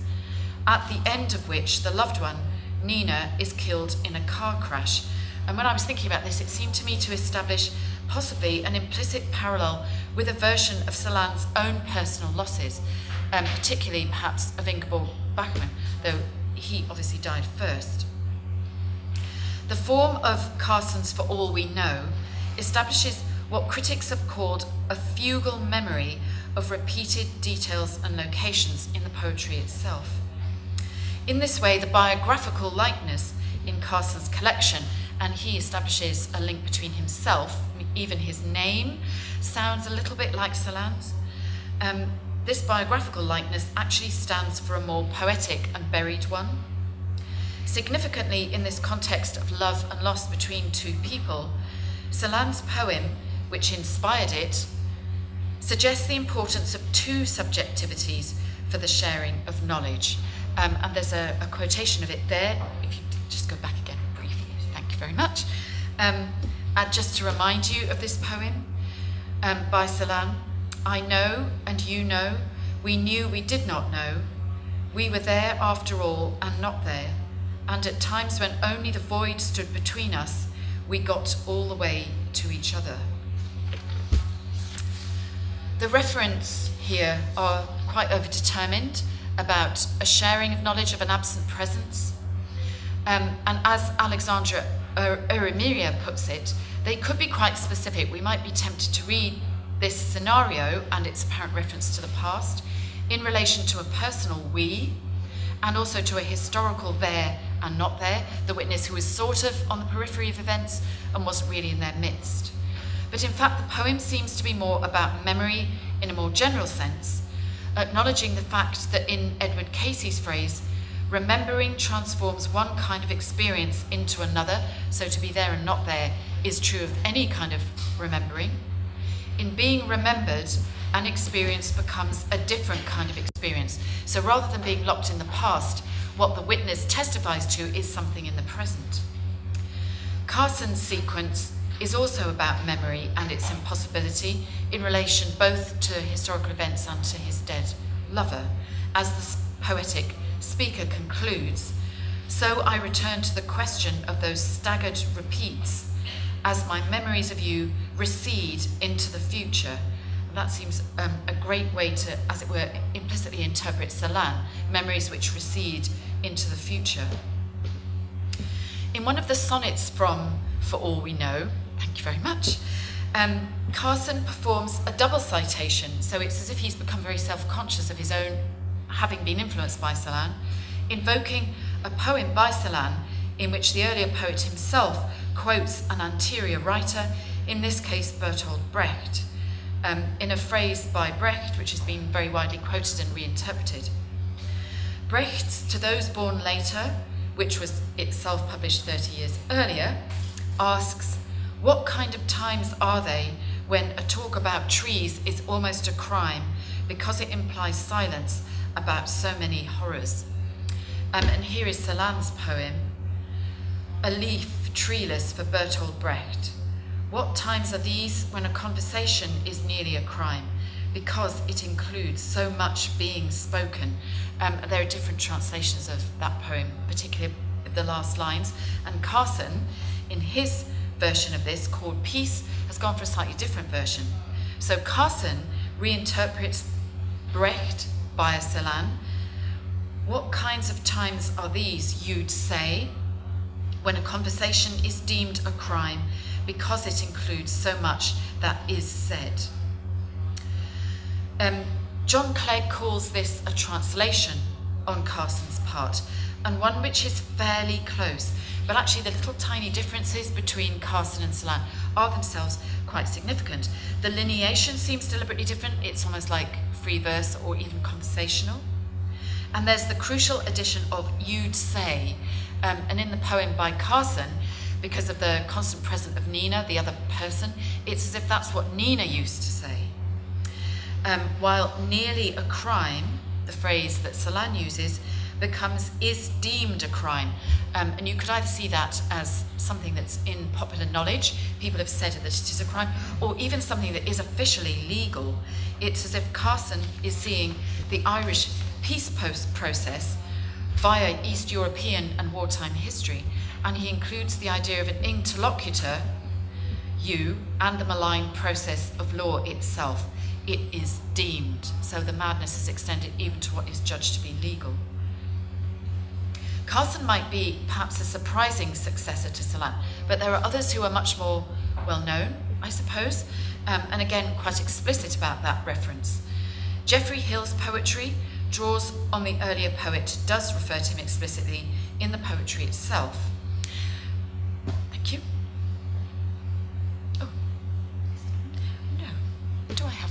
[SPEAKER 3] at the end of which the loved one, Nina, is killed in a car crash. And when I was thinking about this, it seemed to me to establish possibly an implicit parallel with a version of Celan's own personal losses, particularly perhaps of Ingeborg Bachmann, though he obviously died first. The form of Carson's For All We Know establishes what critics have called a fugal memory of repeated details and locations in the poetry itself. In this way, the biographical likeness in Carson's collection, and he establishes a link between himself, even his name sounds a little bit like Celan's. This biographical likeness actually stands for a more poetic and buried one. Significantly, in this context of love and loss between two people, Celan's poem, which inspired it, suggests the importance of two subjectivities for the sharing of knowledge. And there's a quotation of it there. If you just go back again briefly, thank you very much. And just to remind you of this poem by Celan, I know and you know, we knew we did not know, we were there after all and not there, and at times when only the void stood between us, we got all the way to each other. The referents here are quite overdetermined about a sharing of knowledge of an absent presence. And as Alexandra Eremiria puts it, they could be quite specific. We might be tempted to read this scenario and its apparent reference to the past in relation to a personal we, and also to a historical there and not there, the witness who was sort of on the periphery of events and wasn't really in their midst. But in fact, the poem seems to be more about memory in a more general sense, acknowledging the fact that in Edward Casey's phrase, remembering transforms one kind of experience into another, so to be there and not there is true of any kind of remembering. In being remembered, an experience becomes a different kind of experience. So rather than being locked in the past, what the witness testifies to is something in the present. Carson's sequence is also about memory and its impossibility in relation both to historical events and to his dead lover. As the poetic speaker concludes, so I return to the question of those staggered repeats as my memories of you recede into the future. And that seems a great way to, as it were, implicitly interpret Celan, memories which recede into the future. In one of the sonnets from For All We Know, thank you very much, Carson performs a double citation, so it's as if he's become very self-conscious of his own having been influenced by Celan, invoking a poem by Celan in which the earlier poet himself quotes an anterior writer, in this case Bertolt Brecht, in a phrase by Brecht which has been very widely quoted and reinterpreted. Brecht's To Those Born Later, which was itself published 30 years earlier, asks, what kind of times are they when a talk about trees is almost a crime because it implies silence about so many horrors? And here is Celan's poem. A leaf treeless for Bertolt Brecht. What times are these when a conversation is nearly a crime, because it includes so much being spoken? There are different translations of that poem, particularly the last lines, and Carson, in his version of this, called Peace, has gone for a slightly different version. So Carson reinterprets Brecht via Celan. What kinds of times are these, you'd say, when a conversation is deemed a crime because it includes so much that is said? John Clegg calls this a translation on Carson's part, and one which is fairly close, but actually the little tiny differences between Carson and Celan are themselves quite significant. The lineation seems deliberately different. It's almost like free verse or even conversational. And there's the crucial addition of you'd say, and in the poem by Carson, because of the constant presence of Nina, the other person, it's as if that's what Nina used to say. While nearly a crime, the phrase that Celan uses, becomes is deemed a crime. And you could either see that as something that's in popular knowledge, people have said that it is a crime, or even something that is officially legal. It's as if Carson is seeing the Irish peace process via East European and wartime history, and he includes the idea of an interlocutor, you, and the malign process of law itself. It is deemed, so the madness is extended even to what is judged to be legal. Carson might be perhaps a surprising successor to Celan, but there are others who are much more well-known, I suppose, and again quite explicit about that reference. Geoffrey Hill's poetry draws on the earlier poet, does refer to him explicitly in the poetry itself. Thank you. Oh, no, do I have...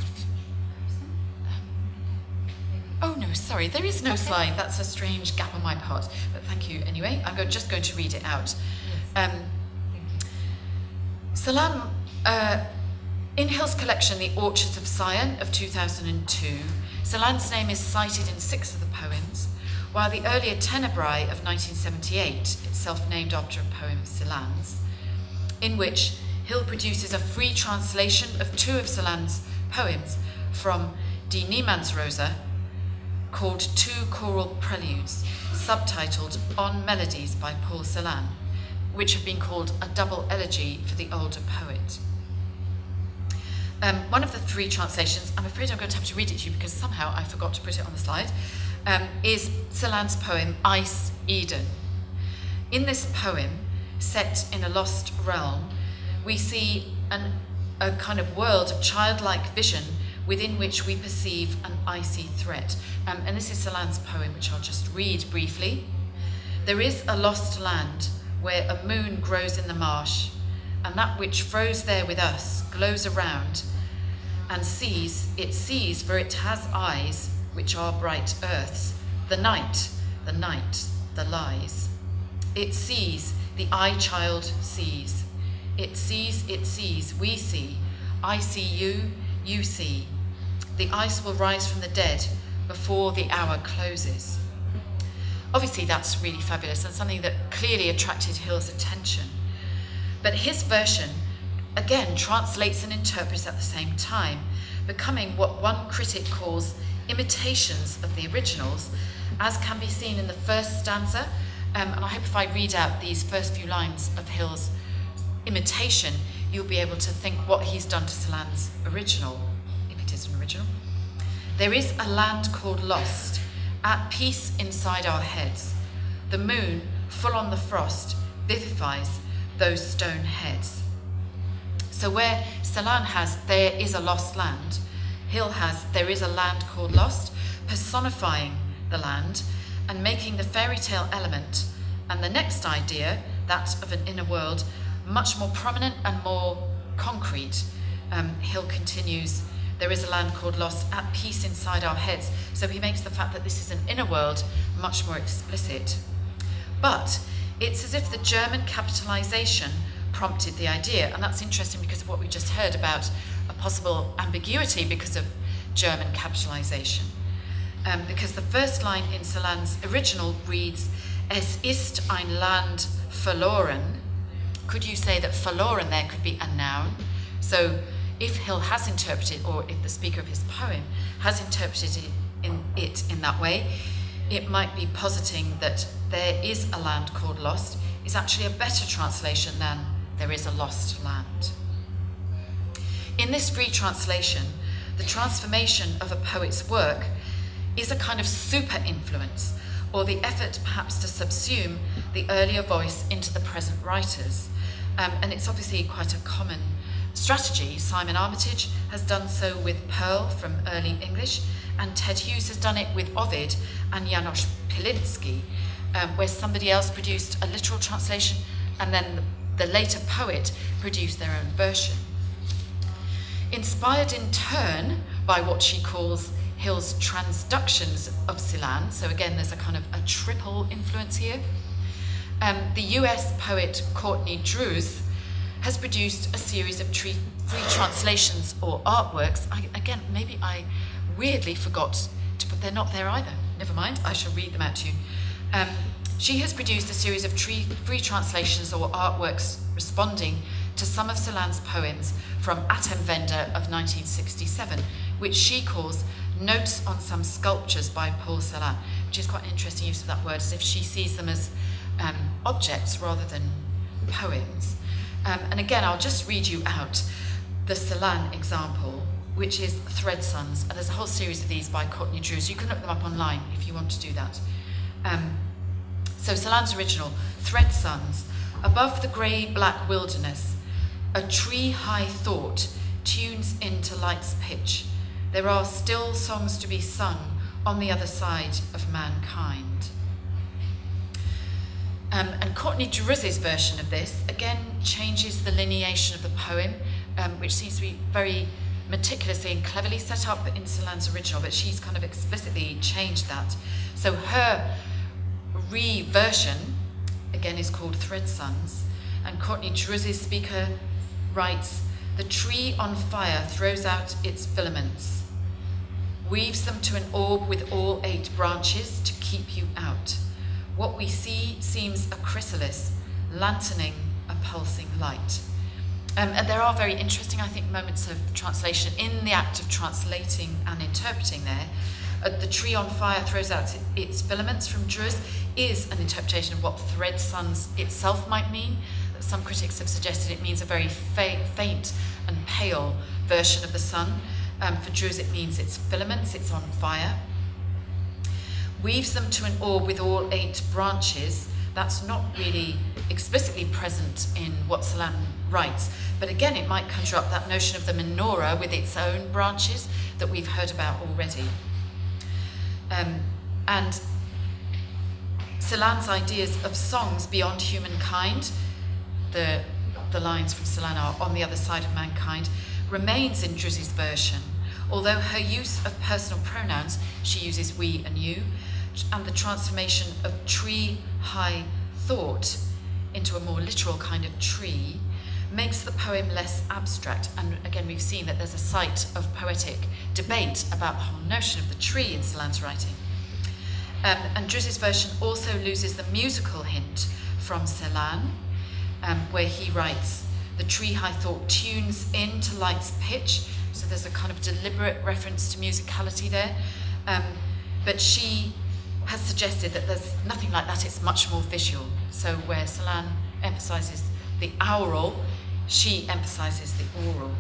[SPEAKER 3] Oh no, sorry, there is no slide. That's a strange gap on my part, but thank you anyway. I'm just going to read it out. Celan, in Hill's collection, The Orchards of Sion of 2002, Celan's name is cited in 6 of the poems, while the earlier Tenebrae of 1978, itself named after a poem of Celan's, in which Hill produces a free translation of 2 of Celan's poems from Die Niemandsrose, called 2 Choral Preludes, subtitled On Melodies by Pola Celana, which have been called a double elegy for the older poet. One of the 3 translations, I'm afraid I'm going to have to read it to you because somehow I forgot to put it on the slide, is Celan's poem Ice Eden. In this poem, set in a lost realm, we see a kind of world of childlike vision within which we perceive an icy threat. And this is Celan's poem, which I'll just read briefly. There is a lost land where a moon grows in the marsh, and that which froze there with us glows around and sees, for it has eyes, which are bright earths. The night, the lies. It sees, the eye child sees. It sees, we see. I see you, you see. The ice will rise from the dead before the hour closes. Obviously that's really fabulous and something that clearly attracted Hill's attention. But his version, again, translates and interprets at the same time, becoming what one critic calls imitations of the originals, as can be seen in the first stanza. And I hope if I read out these first few lines of Hill's imitation, you'll be able to think what he's done to Celan's original, if it is an original. There is a land called Lost, at peace inside our heads. The moon, full on the frost, vivifies those stone heads. So where Celan has, there is a lost land, Hill has, there is a land called Lost, personifying the land and making the fairy tale element and the next idea, that of an inner world, much more prominent and more concrete. Hill continues, there is a land called Lost, at peace inside our heads. So he makes the fact that this is an inner world much more explicit. But it's as if the German capitalization prompted the idea, and that's interesting because of what we just heard about a possible ambiguity because of German capitalization. Because the first line in Celan's original reads, Es ist ein Land verloren, could you say that forlorn there could be a noun? So if Hill has interpreted, or if the speaker of his poem has interpreted it in that way, it might be positing that there is a land called lost is actually a better translation than there is a lost land. In this free translation, the transformation of a poet's work is a kind of super influence, or the effort perhaps to subsume the earlier voice into the present writers. And it's obviously quite a common strategy. Simon Armitage has done so with Pearl from early English, and Ted Hughes has done it with Ovid and Janos Pilinski, where somebody else produced a literal translation and then the later poet produced their own version. Inspired in turn by what she calls Hill's transductions of Celan, so again there's a kind of a triple influence here, the US poet Courtney Drews has produced a series of free translations or artworks. Again, maybe I weirdly forgot to put, they're not there either. Never mind, I shall read them out to you. She has produced a series of free translations or artworks responding to some of Celan's poems from Atemwende of 1967, which she calls Notes on Some Sculptures by Pola Celana, which is quite an interesting use of that word, as if she sees them as objects rather than poems. And again, I'll just read you out the Celan example, which is Thread Sons, and there's a whole series of these by Courtney Drews. You can look them up online if you want to do that. So Celan's original, Thread Sons, above the grey-black wilderness, a tree-high thought tunes into light's pitch. There are still songs to be sung on the other side of mankind. And Courtney Drews' version of this, again, changes the lineation of the poem, which seems to be very meticulously and cleverly set up in Celan's original, but she's kind of explicitly changed that. So her re-version, again, is called Thread Sons, and Courtney Drews' speaker writes, the tree on fire throws out its filaments, weaves them to an orb with all 8 branches to keep you out. What we see seems a chrysalis, lanterning a pulsing light. And there are very interesting, I think, moments of translation in the act of translating and interpreting there. The tree on fire throws out its filaments from Drews is an interpretation of what Thread Sons itself might mean. Some critics have suggested it means a very faint and pale version of the sun. For Drews it means its filaments, it's on fire. Weaves them to an orb with all 8 branches. That's not really explicitly present in what Celan writes, but again it might conjure up that notion of the menorah with its own branches that we've heard about already. And Celan's ideas of songs beyond humankind, the lines from Celan are on the other side of mankind, remains in Drews' version, although her use of personal pronouns, she uses we and you, and the transformation of tree-high thought into a more literal kind of tree makes the poem less abstract. And again, we've seen that there's a site of poetic debate about the whole notion of the tree in Celan's writing. And Drews' version also loses the musical hint from Celan, where he writes, the tree-high thought tunes into light's pitch, so there's a kind of deliberate reference to musicality there. But she has suggested that there's nothing like that, it's much more visual. So where Celan emphasizes the aural, she emphasizes the oral.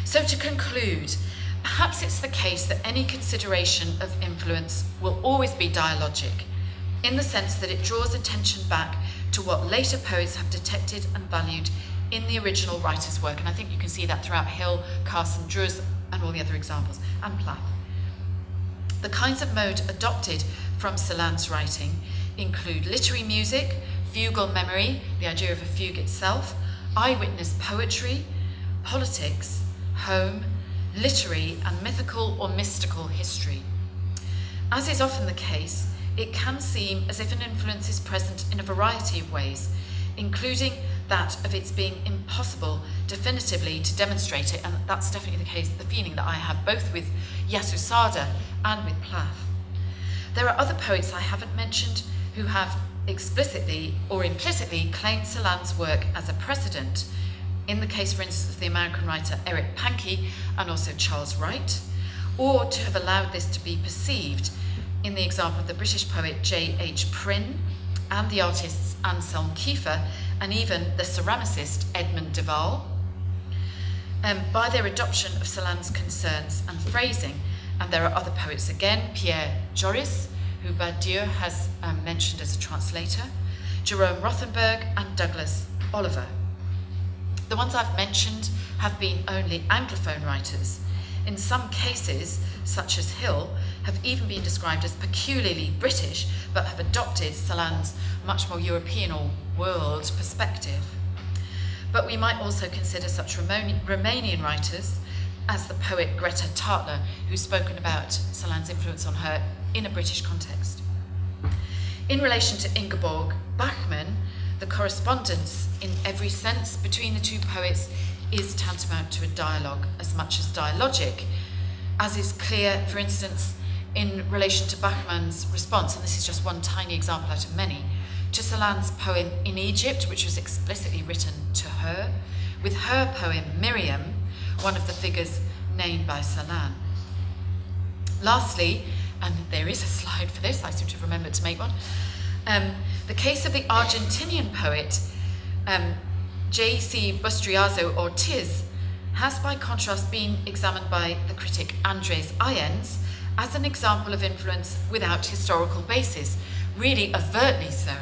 [SPEAKER 3] So to conclude, perhaps it's the case that any consideration of influence will always be dialogic, in the sense that it draws attention back to what later poets have detected and valued in the original writer's work. And I think you can see that throughout Hill, Carson, Drews, and all the other examples, and Plath. The kinds of mode adopted from Celan's writing include literary music, fugal memory, the idea of a fugue itself, eyewitness poetry, politics, home, literary and mythical or mystical history. As is often the case, it can seem as if an influence is present in a variety of ways, including that of its being impossible definitively to demonstrate it, and that's definitely the case, the feeling that I have both with Yasusada and with Plath. There are other poets I haven't mentioned who have explicitly or implicitly claim Celan's work as a precedent, in the case, for instance, of the American writer Eric Pankey and also Charles Wright, or to have allowed this to be perceived in the example of the British poet J.H. Prynne and the artists Anselm Kiefer and even the ceramicist Edmund de Waal, by their adoption of Celan's concerns and phrasing. And there are other poets again, Pierre Joris, who Badiou has mentioned as a translator, Jerome Rothenberg and Douglas Oliver. The ones I've mentioned have been only Anglophone writers. In some cases, such as Hill, have even been described as peculiarly British, but have adopted Celan's much more European or world perspective. But we might also consider such Romanian writers as the poet Greta Tartler, who's spoken about Celan's influence on her in a British context. In relation to Ingeborg Bachmann, the correspondence in every sense between the two poets is tantamount to a dialogue as much as dialogic, as is clear, for instance, in relation to Bachmann's response, and this is just one tiny example out of many, to Celan's poem In Egypt, which was explicitly written to her, with her poem Miriam, one of the figures named by Celan. Lastly, and there is a slide for this, I seem to have remembered to make one, the case of the Argentinian poet J.C. Bustriazo Ortiz has by contrast been examined by the critic Andres Ayens as an example of influence without historical basis, really overtly so.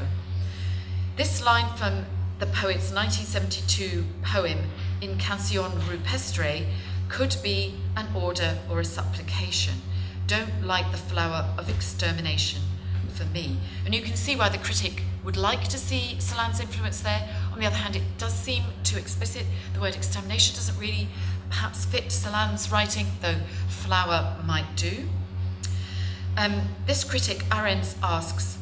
[SPEAKER 3] This line from the poet's 1972 poem In Canción Rupestre could be an order or a supplication. Don't light the flower of extermination for me. And you can see why the critic would like to see Celan's influence there. On the other hand, it does seem too explicit. The word extermination doesn't really perhaps fit Celan's writing, though flower might do. This critic, Arends, asks,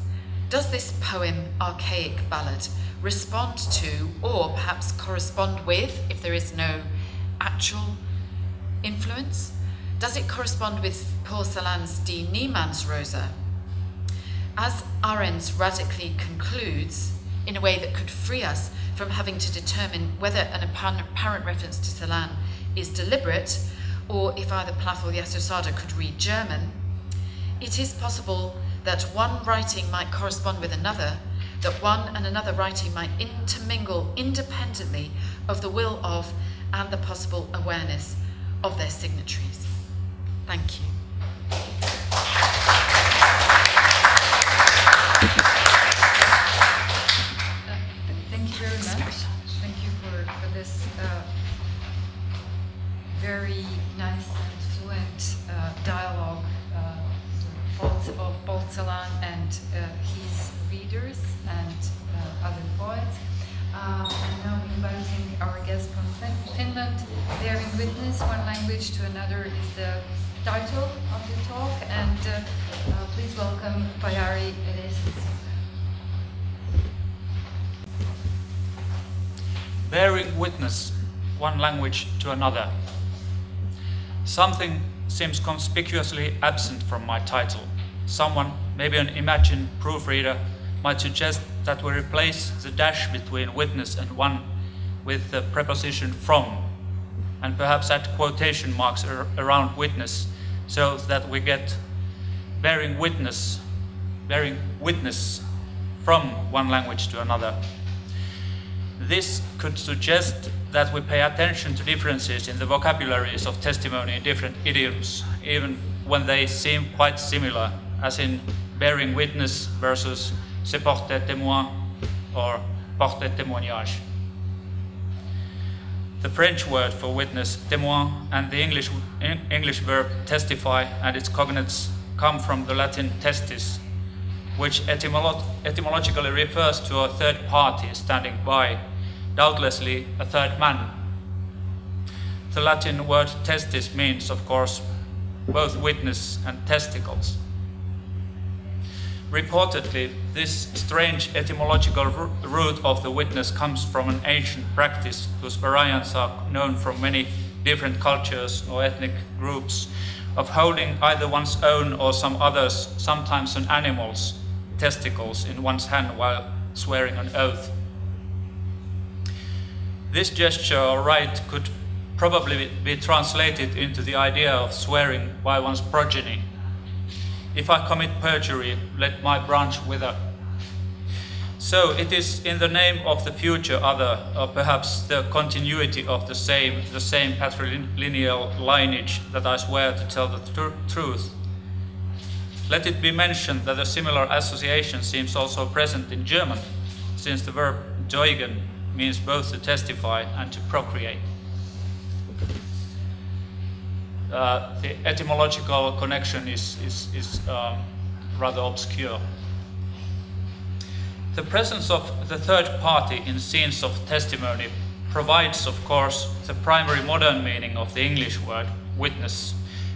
[SPEAKER 3] does this poem, archaic ballad, respond to, or perhaps correspond with, if there is no actual influence, does it correspond with Paul Celan's Die Niemandsrosa? As Arends radically concludes, in a way that could free us from having to determine whether an apparent reference to Celan is deliberate, or if either Plath or Yasusada could read German, it is possible that one writing might correspond with another, that one and another writing might intermingle independently of the will of and the possible awareness of their signatories. Thank you.
[SPEAKER 1] Thank you very much. Thank you for this very nice and fluent dialogue of Paul Celan and his readers and other poets. I'm now inviting our guest from Finland. Bearing witness, one language to another is the title of the talk, and please welcome Pajari Räsänen.
[SPEAKER 4] Bearing witness, one language to another. Something seems conspicuously absent from my title. Someone, maybe an imagined proofreader, might suggest that we replace the dash between witness and one with the preposition from, and perhaps add quotation marks around witness, so that we get bearing witness from one language to another. This could suggest that we pay attention to differences in the vocabularies of testimony in different idioms, even when they seem quite similar, as in bearing witness versus se porter témoin or porter témoignage. The French word for witness, témoin, and the English verb testify and its cognates come from the Latin testis, which etymologically refers to a third party standing by, doubtlessly a third man. The Latin word testis means, of course, both witness and testicles. Reportedly, this strange etymological root of the witness comes from an ancient practice whose variants are known from many different cultures or ethnic groups, of holding either one's own or some others, sometimes on animals, testicles in one's hand while swearing an oath. This gesture or rite could probably be translated into the idea of swearing by one's progeny. If I commit perjury, let my branch wither. So it is in the name of the future other, or perhaps the continuity of the same patrilineal lineage, that I swear to tell the truth. Let it be mentioned that a similar association seems also present in German, since the verb zeugen means both to testify and to procreate. The etymological connection is rather obscure. The presence of the third party in scenes of testimony provides, of course, the primary modern meaning of the English word witness.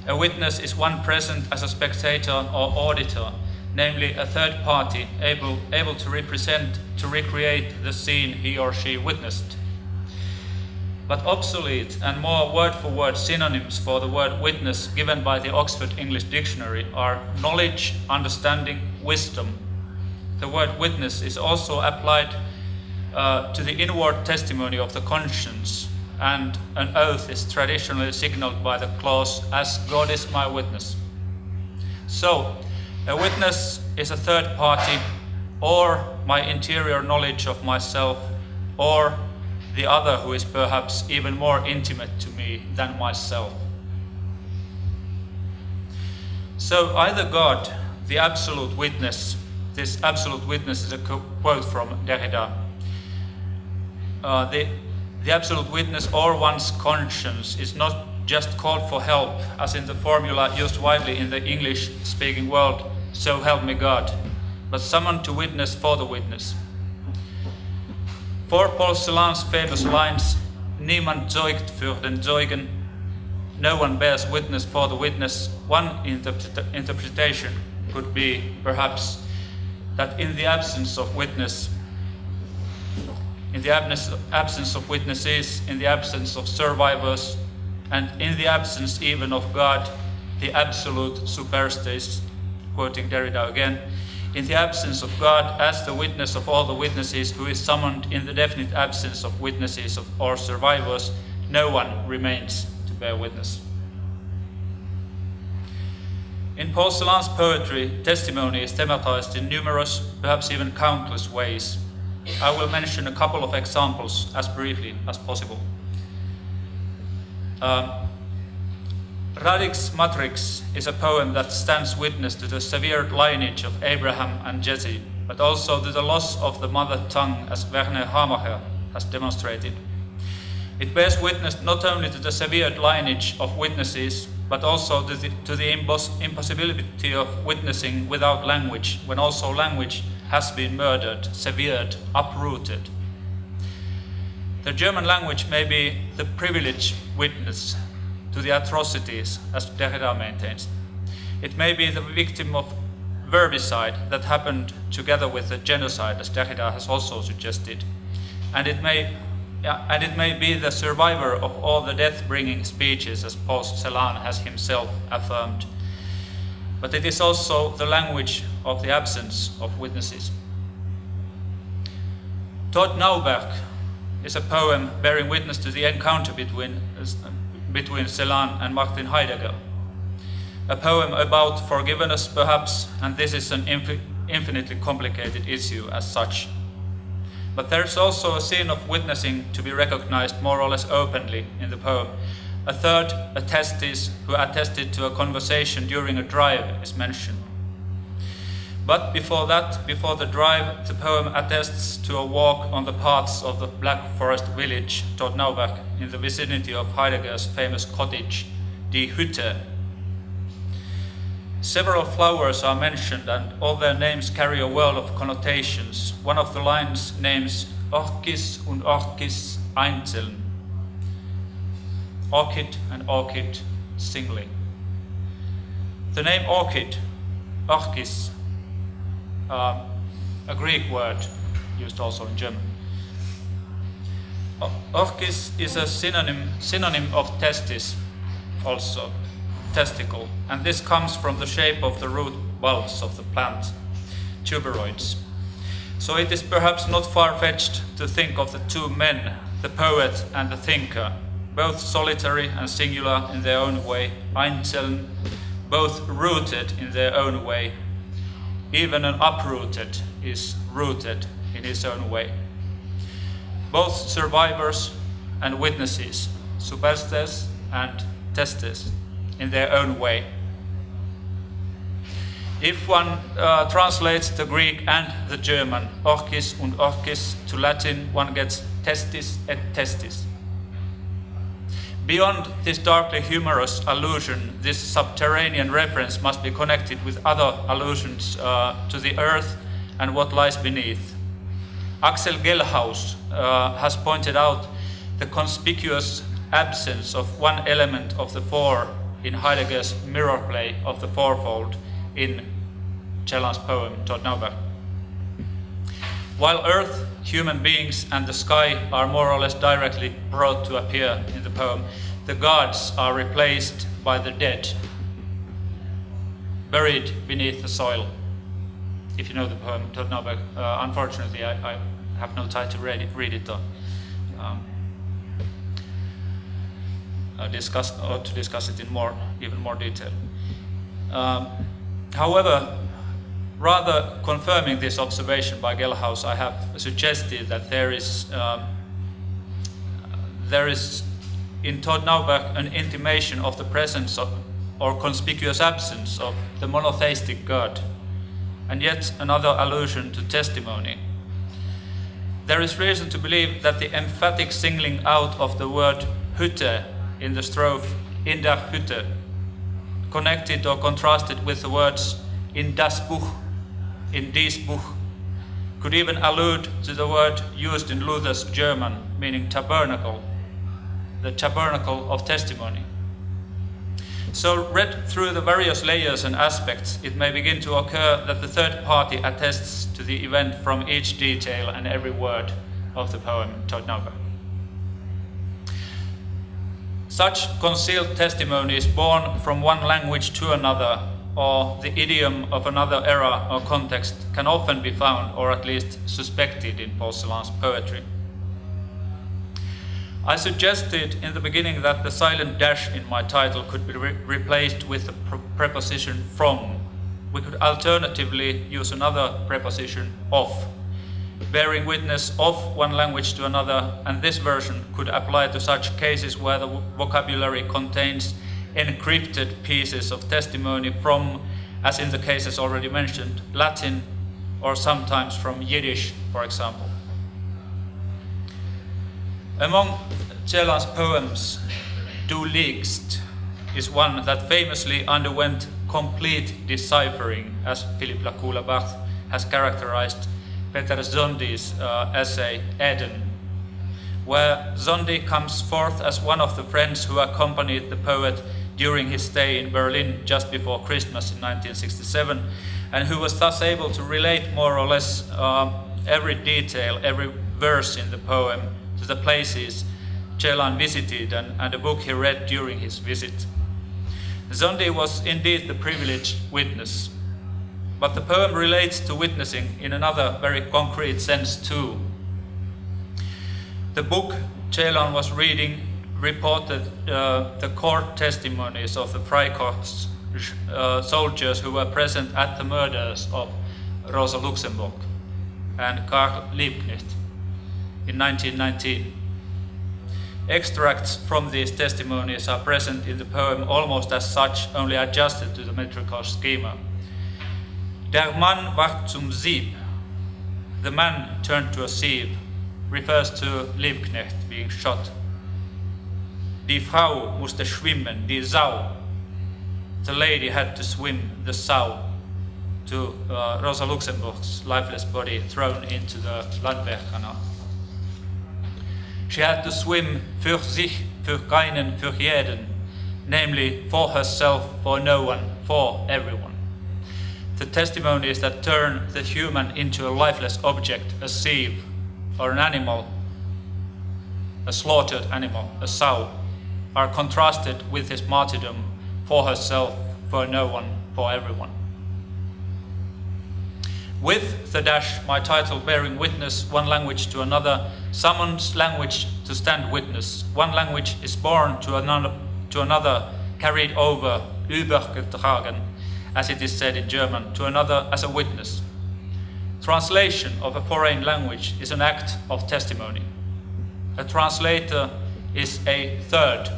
[SPEAKER 4] A witness is one present as a spectator or auditor, namely a third party able to represent, to recreate the scene he or she witnessed. But obsolete and more word-for-word synonyms for the word witness given by the Oxford English Dictionary are knowledge, understanding, wisdom. The word witness is also applied to the inward testimony of the conscience, and an oath is traditionally signaled by the clause, "as God is my witness." So, a witness is a third party, or my interior knowledge of myself, or the other who is perhaps even more intimate to me than myself. So either God, the absolute witness, this absolute witness is a quote from Derrida, the absolute witness or one's conscience is not just called for help, as in the formula used widely in the English-speaking world, "so help me God," but summoned to witness for the witness. For Pola Celan's famous lines, "Niemand zeugt für den Zeugen," no one bears witness for the witness, one interpretation could be, perhaps, that in the absence of witness, in the absence of witnesses, in the absence of survivors, and in the absence even of God, the absolute superstes, quoting Derrida again, in the absence of God as the witness of all the witnesses who is summoned in the definite absence of witnesses or survivors, no one remains to bear witness. In Pola Celan's poetry, testimony is thematized in numerous, perhaps even countless ways. I will mention a couple of examples as briefly as possible. Radix Matrix is a poem that stands witness to the severe lineage of Abraham and Jesse, but also to the loss of the mother tongue, as Werner Hamacher has demonstrated. It bears witness not only to the severed lineage of witnesses, but also to the impossibility of witnessing without language, when also language has been murdered, severed, uprooted. The German language may be the privileged witness to the atrocities, as Derrida maintains. It may be the victim of verbicide that happened together with the genocide, as Derrida has also suggested. And it may be the survivor of all the death-bringing speeches, as Pola Celana has himself affirmed. But it is also the language of the absence of witnesses. Todd Nauberg is a poem bearing witness to the encounter between Celan and Martin Heidegger. A poem about forgiveness, perhaps, and this is an infinitely complicated issue as such. But there is also a scene of witnessing to be recognized more or less openly in the poem. A third, a testis, who attested to a conversation during a drive, is mentioned. But before that, before the drive, the poem attests to a walk on the paths of the Black Forest village, Todd Nauberg, in the vicinity of Heidegger's famous cottage, Die Hütte. Several flowers are mentioned, and all their names carry a world of connotations. One of the lines names Orchis und Orchis einzeln. Orchid and orchid singly. The name orchid, Orchis, a Greek word used also in German. Orchis is a synonym of testis, also testicle, and this comes from the shape of the root bulbs of the plant. tuberoids. So it is perhaps not far-fetched to think of the two men, the poet and the thinker, both solitary and singular in their own way, einzeln, both rooted in their own way. Even an uprooted is rooted in his own way. Both survivors and witnesses, subestes and testes, in their own way. If one translates the Greek and the German, orchis und orchis, to Latin, one gets testis et testis. Beyond this darkly humorous allusion, this subterranean reference must be connected with other allusions to the earth and what lies beneath. Axel Gellhaus has pointed out the conspicuous absence of one element of the four in Heidegger's mirror play of the fourfold in Celan's poem Todd Nauberg. While earth, human beings and the sky are more or less directly brought to appear in the poem, the gods are replaced by the dead, buried beneath the soil. If you know the poem Todd Nauberg, unfortunately I have no time to read it or discuss it in even more detail. However, rather confirming this observation by Gellhaus, I have suggested that there is in Todd Nauberg an intimation of the presence of, or conspicuous absence of, the monotheistic God, and yet another allusion to testimony. There is reason to believe that the emphatic singling out of the word Hütte in the strophe in der Hütte, connected or contrasted with the words in das Buch, in dies Buch, could even allude to the word used in Luther's German, meaning tabernacle, the tabernacle of testimony. So read through the various layers and aspects, it may begin to occur that the third party attests to the event from each detail and every word of the poem Todd Nauberg. Such concealed testimony is born from one language to another, or the idiom of another era or context can often be found, or at least suspected, in Pola Celana's poetry. I suggested in the beginning that the silent dash in my title could be replaced with the preposition from. We could alternatively use another preposition of, bearing witness of one language to another, and this version could apply to such cases where the vocabulary contains encrypted pieces of testimony from, as in the cases already mentioned, Latin, or sometimes from Yiddish, for example. Among Celan's poems, Du liegst is one that famously underwent complete deciphering, as Philippe Lacour-Labarthe has characterized Peter Zondi's essay Eden, where Zondi comes forth as one of the friends who accompanied the poet during his stay in Berlin just before Christmas in 1967, and who was thus able to relate more or less every detail, every verse in the poem to the places Celan visited and a book he read during his visit. Zondi was indeed the privileged witness, but the poem relates to witnessing in another very concrete sense too. The book Celan was reading reported the court testimonies of the Freikorps soldiers who were present at the murders of Rosa Luxemburg and Karl Liebknecht in 1919. Extracts from these testimonies are present in the poem almost as such, only adjusted to the metrical schema. Der Mann ward zum Sieb. The man turned to a sieve, refers to Liebknecht being shot. Die Frau musste schwimmen, die Sau. The lady had to swim, the Sau, to Rosa Luxemburg's lifeless body thrown into the Landwehrkanal. She had to swim für sich, für keinen, für jeden, namely for herself, for no one, for everyone. The testimonies that turn the human into a lifeless object, a sieve, or an animal, a slaughtered animal, a sow, are contrasted with his martyrdom for herself, for no one, for everyone. With the dash, my title bearing witness, one language to another, summons language to stand witness. One language is born to another, carried over, übergetragen, as it is said in German, to another as a witness. Translation of a foreign language is an act of testimony. A translator is a third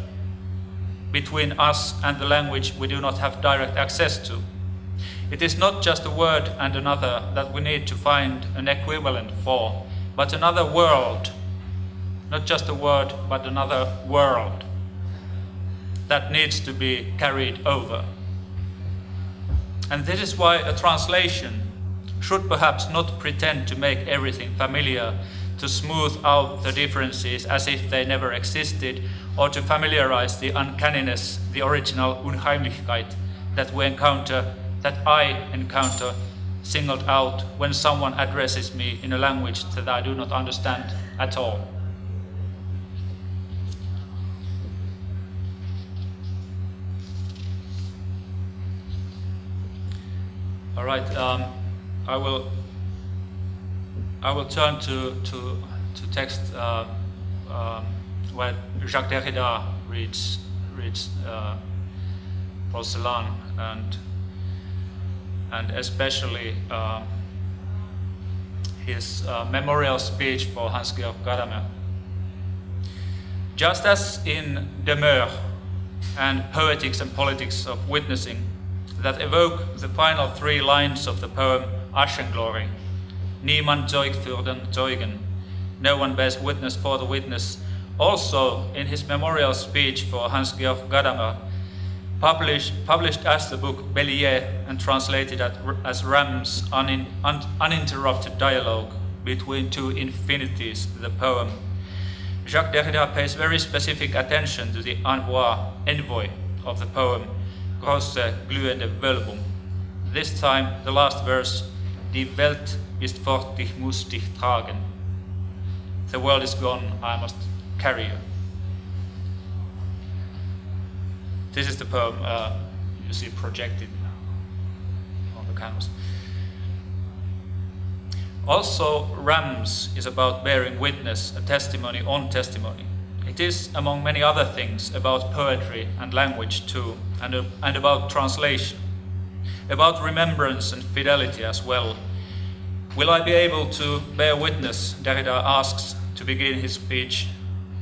[SPEAKER 4] between us and the language we do not have direct access to. It is not just a word and another that we need to find an equivalent for, but another world. Not just a word, but another world that needs to be carried over. And this is why a translation should perhaps not pretend to make everything familiar, to smooth out the differences as if they never existed, or to familiarize the uncanniness, the original Unheimlichkeit that we encounter, that I encounter singled out when someone addresses me in a language that I do not understand at all. All right, I will turn to text where Jacques Derrida reads Pola Celana and especially his memorial speech for Hans-Georg Gadamer. Just as in Demeure and Poetics and Politics of Witnessing, that evoke the final three lines of the poem Aschenglory, Niemand zeugt für den Zeugen, no one bears witness for the witness. Also in his memorial speech for Hans-Georg Gadamer, published as the book Bélier and translated as Ram's uninterrupted dialogue between two infinities, the poem, Jacques Derrida pays very specific attention to the envoy of the poem, Große glühende Wölbung. This time, the last verse, Die Welt ist fort, ich muss dich tragen. The world is gone, I must carry you. This is the poem you see projected on the canvas. Also, Rams is about bearing witness, a testimony on testimony. It is, among many other things, about poetry and language too, and about translation, about remembrance and fidelity as well. Will I be able to bear witness, Derrida asks to begin his speech,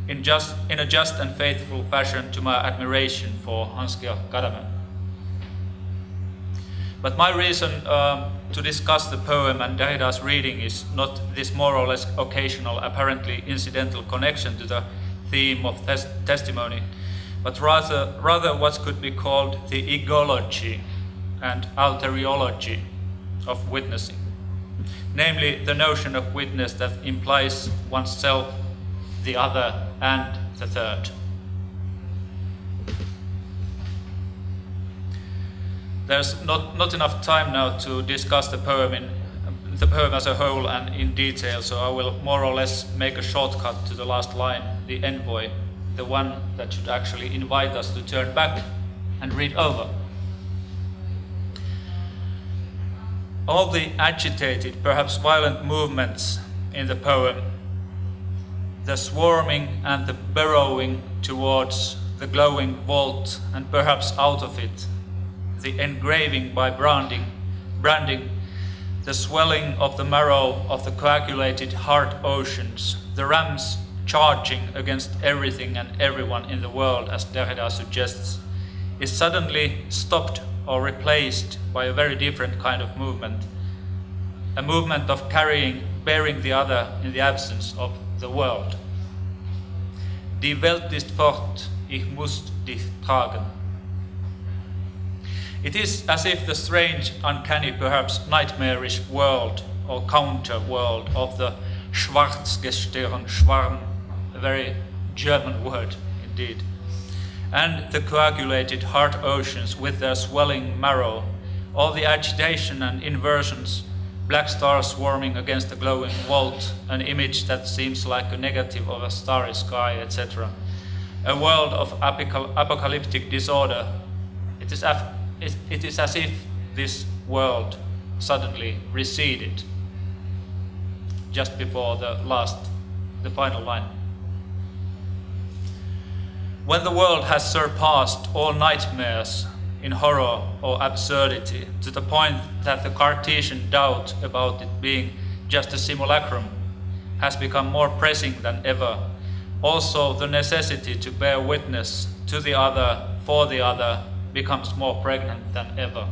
[SPEAKER 4] in a just and faithful fashion to my admiration for Hans-Georg Gadamer. But my reason to discuss the poem and Derrida's reading is not this more or less occasional, apparently incidental connection to the theme of testimony, but rather what could be called the egology and alteriology of witnessing, namely the notion of witness that implies oneself, the other, and the third. There's not enough time now to discuss the poem as a whole and in detail, so I will more or less make a shortcut to the last line, the envoy, the one that should actually invite us to turn back and read over. All the agitated, perhaps violent movements in the poem, the swarming and the burrowing towards the glowing vault and perhaps out of it, the engraving by branding, the swelling of the marrow of the coagulated heart oceans, the rams charging against everything and everyone in the world, as Derrida suggests, is suddenly stopped or replaced by a very different kind of movement, a movement of bearing the other in the absence of the world. Die Welt ist fort, ich muss dich tragen. It is as if the strange, uncanny, perhaps nightmarish world or counter-world of the Schwarzgestirn, Schwarm, a very German word indeed, and the coagulated heart oceans with their swelling marrow, all the agitation and inversions, black stars swarming against the glowing vault, an image that seems like a negative of a starry sky, etc. A world of apocalyptic disorder. It is as if this world suddenly receded just before the final line. When the world has surpassed all nightmares in horror or absurdity to the point that the Cartesian doubt about it being just a simulacrum has become more pressing than ever, also the necessity to bear witness to the other for the other becomes more pregnant than ever.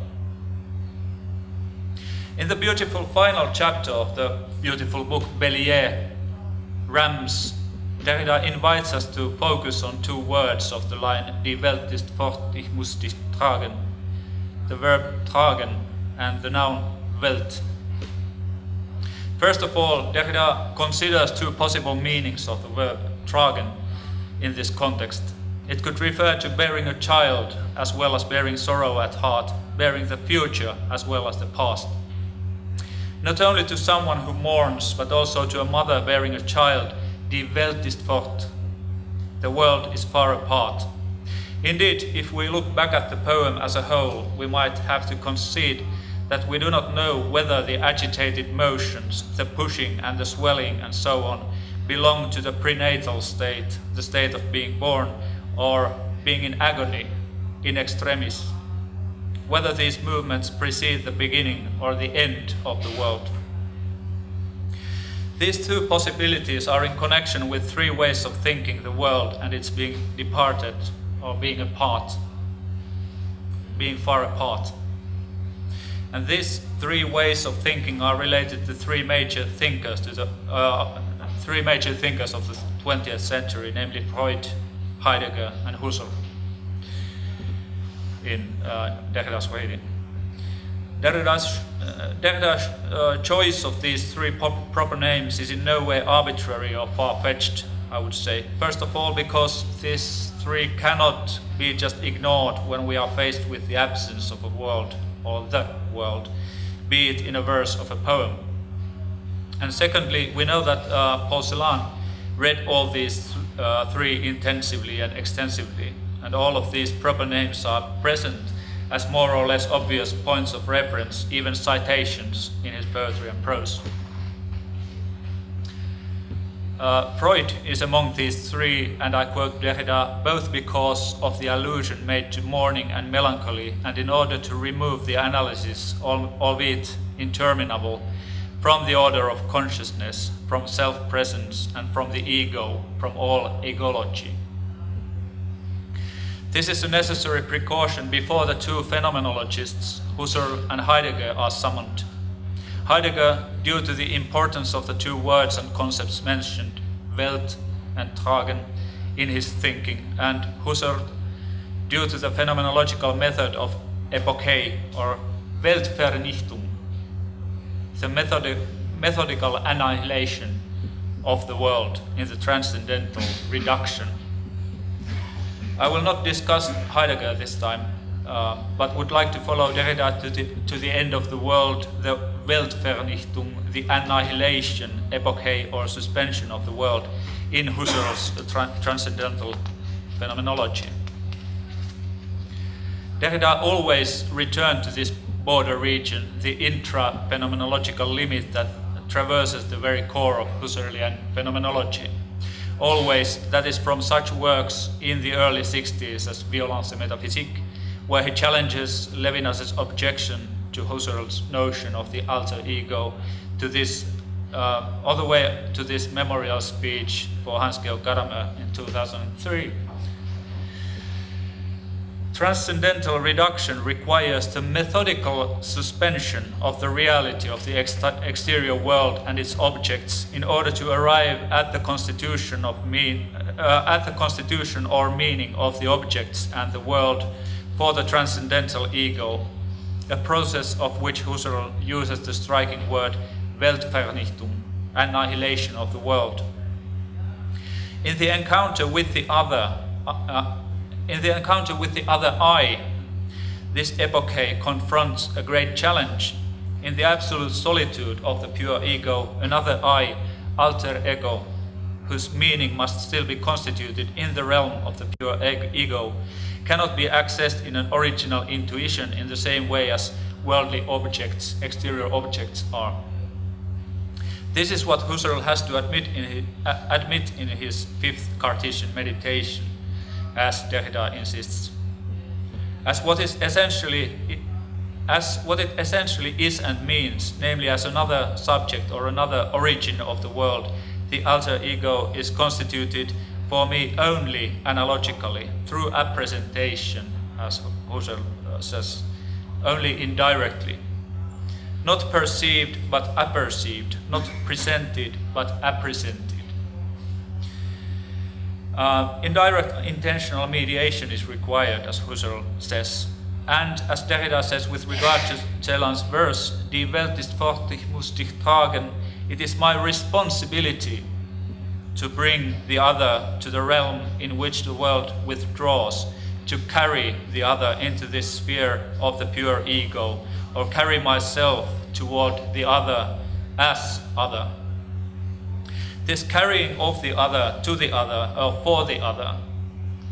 [SPEAKER 4] In the beautiful final chapter of the beautiful book Bélier, Rams, Derrida invites us to focus on two words of the line Die Welt ist fort, ich muss dich tragen, the verb tragen and the noun Welt. First of all, Derrida considers two possible meanings of the verb tragen in this context. It could refer to bearing a child as well as bearing sorrow at heart, bearing the future as well as the past. Not only to someone who mourns, but also to a mother bearing a child, Die Welt ist fort, the world is far apart. Indeed, if we look back at the poem as a whole, we might have to concede that we do not know whether the agitated motions, the pushing and the swelling and so on, belong to the prenatal state, the state of being born, or being in agony, in extremis, whether these movements precede the beginning or the end of the world. These two possibilities are in connection with three ways of thinking the world and its being departed or being apart, being far apart. And these three ways of thinking are related to three major thinkers of the 20th century, namely Freud, Heidegger and Husserl in Derrida's reading. Derrida's choice of these three proper names is in no way arbitrary or far-fetched, I would say. First of all, because these three cannot be just ignored when we are faced with the absence of a world or the world, be it in a verse of a poem. And secondly, we know that Pola Celana read all these three intensively and extensively, and all of these proper names are present as more or less obvious points of reference, even citations in his poetry and prose. Freud is among these three, and I quote Derrida, both because of the allusion made to mourning and melancholy, and in order to remove the analysis, albeit interminable, from the order of consciousness, from self-presence, and from the ego, from all egology. This is a necessary precaution before the two phenomenologists, Husserl and Heidegger, are summoned. Heidegger, due to the importance of the two words and concepts mentioned, Welt and Tragen, in his thinking, and Husserl, due to the phenomenological method of epoche or Weltvernichtung, the methodical annihilation of the world in the transcendental reduction. I will not discuss Heidegger this time, but would like to follow Derrida to the end of the world, the Weltvernichtung, the annihilation, epoche or suspension of the world in Husserl's transcendental phenomenology. Derrida always returned to this border region, the intra-phenomenological limit that traverses the very core of Husserlian phenomenology. Always, that is from such works in the early 60s as Violence et Métaphysique, where he challenges Levinas's objection to Husserl's notion of the alter ego, to this all the way to this memorial speech for Hans-Georg Gadamer in 2003. Transcendental reduction requires the methodical suspension of the reality of the exterior world and its objects in order to arrive at the constitution or meaning of the objects and the world for the transcendental ego, a process of which Husserl uses the striking word Weltvernichtung, annihilation of the world. In the encounter with the other, I, this epoche confronts a great challenge. In the absolute solitude of the pure ego, another I, alter ego, whose meaning must still be constituted in the realm of the pure ego, cannot be accessed in an original intuition in the same way as worldly objects, exterior objects, are. This is what Husserl has to admit in his fifth Cartesian meditation, as Derrida insists. As what it essentially is and means, namely as another subject or another origin of the world, the alter ego is constituted for me only analogically, through appresentation, as Husserl says, only indirectly. Not perceived but apperceived, not presented but appresented. Indirect intentional mediation is required, as Husserl says, and as Derrida says with regard to Celan's verse, Die Welt ist fort, ich muss dich tragen, it is my responsibility to bring the other to the realm in which the world withdraws, to carry the other into this sphere of the pure ego, or carry myself toward the other as other. This carrying of the other to the other or for the other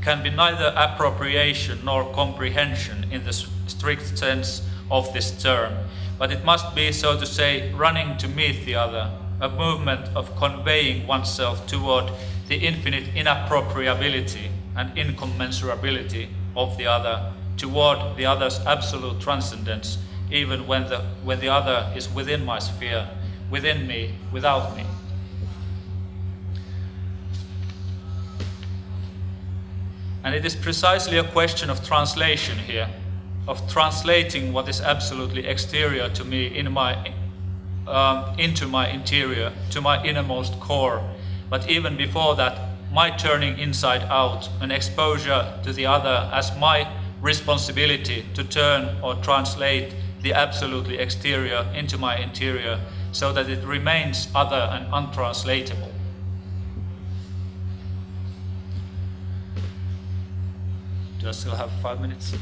[SPEAKER 4] can be neither appropriation nor comprehension in the strict sense of this term, but it must be, so to say, running to meet the other, a movement of conveying oneself toward the infinite inappropriability and incommensurability of the other, toward the other's absolute transcendence, even when the other is within my sphere, within me, without me. And it is precisely a question of translation here, of translating what is absolutely exterior to me into my interior, to my innermost core. But even before that, my turning inside out, an exposure to the other as my responsibility to turn or translate the absolutely exterior into my interior, so that it remains other and untranslatable. Do I still have 5 minutes?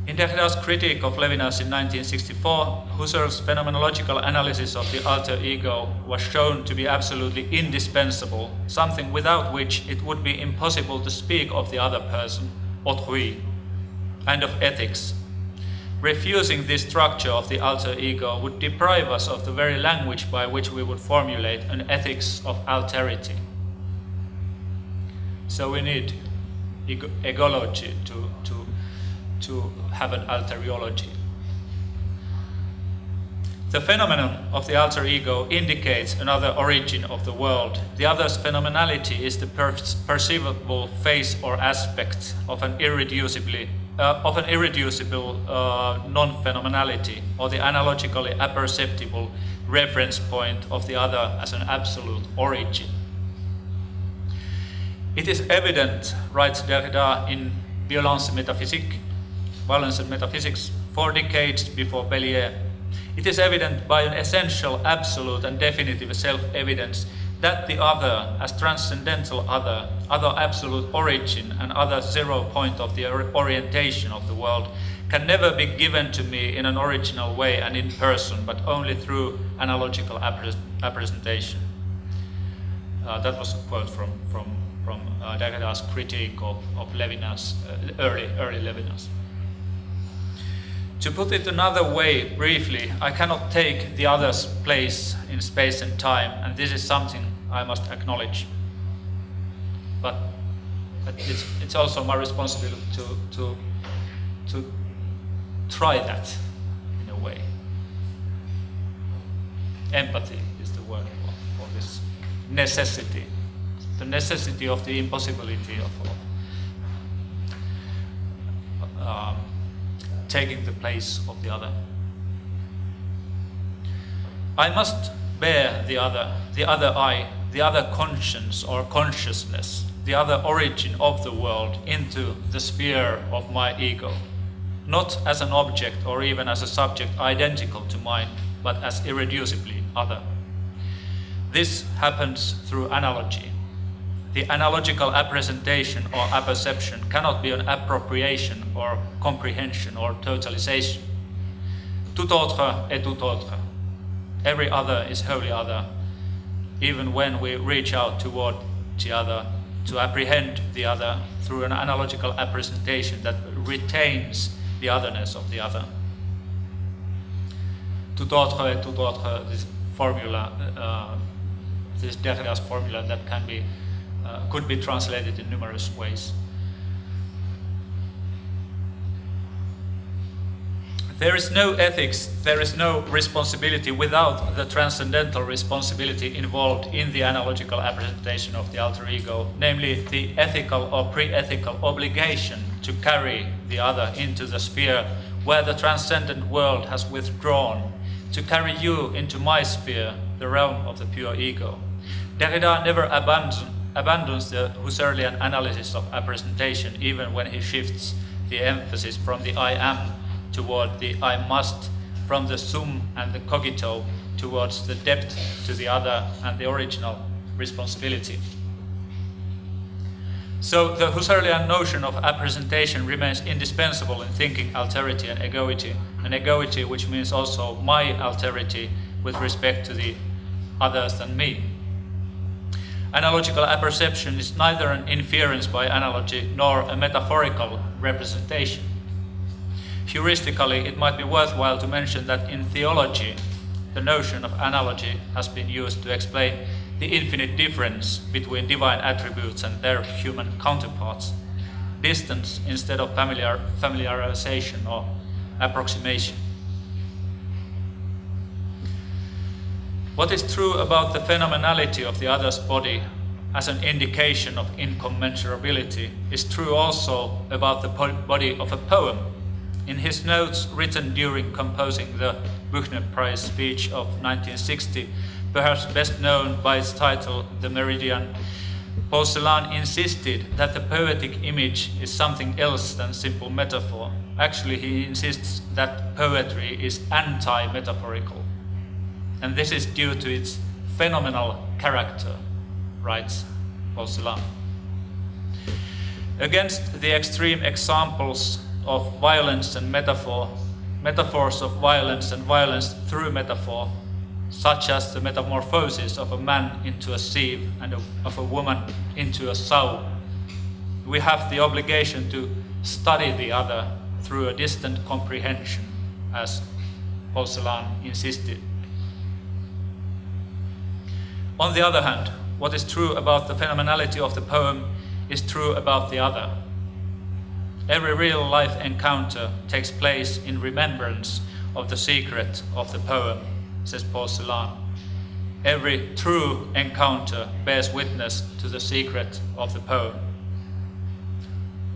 [SPEAKER 4] In Derrida's critique of Levinas in 1964, Husserl's phenomenological analysis of the alter ego was shown to be absolutely indispensable, something without which it would be impossible to speak of the other person, autrui, and of ethics. Refusing this structure of the alter ego would deprive us of the very language by which we would formulate an ethics of alterity. So we need egology to have an alteriology. The phenomenon of the alter ego indicates another origin of the world. The other's phenomenality is the perceivable face or aspect of an irreducible non-phenomenality, or the analogically apperceptible reference point of the other as an absolute origin. It is evident, writes Derrida in Violence and Metaphysics, 4 decades before Bellier, it is evident by an essential, absolute and definitive self-evidence that the other, as transcendental other absolute origin and other zero point of the orientation of the world, can never be given to me in an original way and in person, but only through analogical appresentation. That was a quote from Derrida's critique of Levinas, early Levinas. To put it another way, briefly, I cannot take the other's place in space and time, and this is something I must acknowledge. But it's also my responsibility to try that in a way. Empathy is the word for this necessity. The necessity of the impossibility of taking the place of the other. I must bear the other I, the other conscience or consciousness, the other origin of the world into the sphere of my ego, not as an object or even as a subject identical to mine, but as irreducibly other. This happens through analogy. The analogical appresentation or apperception cannot be an appropriation or comprehension or totalization. Tout autre est tout autre. Every other is wholly other, even when we reach out toward the other to apprehend the other through an analogical appresentation that retains the otherness of the other. Tout autre, this formula, this Derrida's formula that could be translated in numerous ways. There is no ethics, there is no responsibility without the transcendental responsibility involved in the analogical representation of the alter ego, namely the ethical or pre-ethical obligation to carry the other into the sphere where the transcendent world has withdrawn, to carry you into my sphere, the realm of the pure ego. Derrida never abandons the Husserlian analysis of representation, even when he shifts the emphasis from the I am toward the I must, from the sum and the cogito towards the depth to the other and the original responsibility. So the Husserlian notion of representation remains indispensable in thinking alterity and egoity, an egoity which means also my alterity with respect to the others than me. Analogical apperception is neither an inference by analogy nor a metaphorical representation. Heuristically, it might be worthwhile to mention that in theology, the notion of analogy has been used to explain the infinite difference between divine attributes and their human counterparts, distance instead of familiarization or approximation. What is true about the phenomenality of the other's body as an indication of incommensurability is true also about the body of a poem. In his notes written during composing the Buchner Prize speech of 1960, perhaps best known by its title, The Meridian, Pola Celana insisted that the poetic image is something else than simple metaphor. Actually, he insists that poetry is anti-metaphorical. And this is due to its phenomenal character, writes Pola Celana. Against the extreme examples of violence and metaphor, metaphors of violence and violence through metaphor, such as the metamorphosis of a man into a sieve and of a woman into a sow, we have the obligation to study the other through a distant comprehension, as Pola Celana insisted. On the other hand, what is true about the phenomenality of the poem is true about the other. Every real-life encounter takes place in remembrance of the secret of the poem, says Pola Celana. Every true encounter bears witness to the secret of the poem.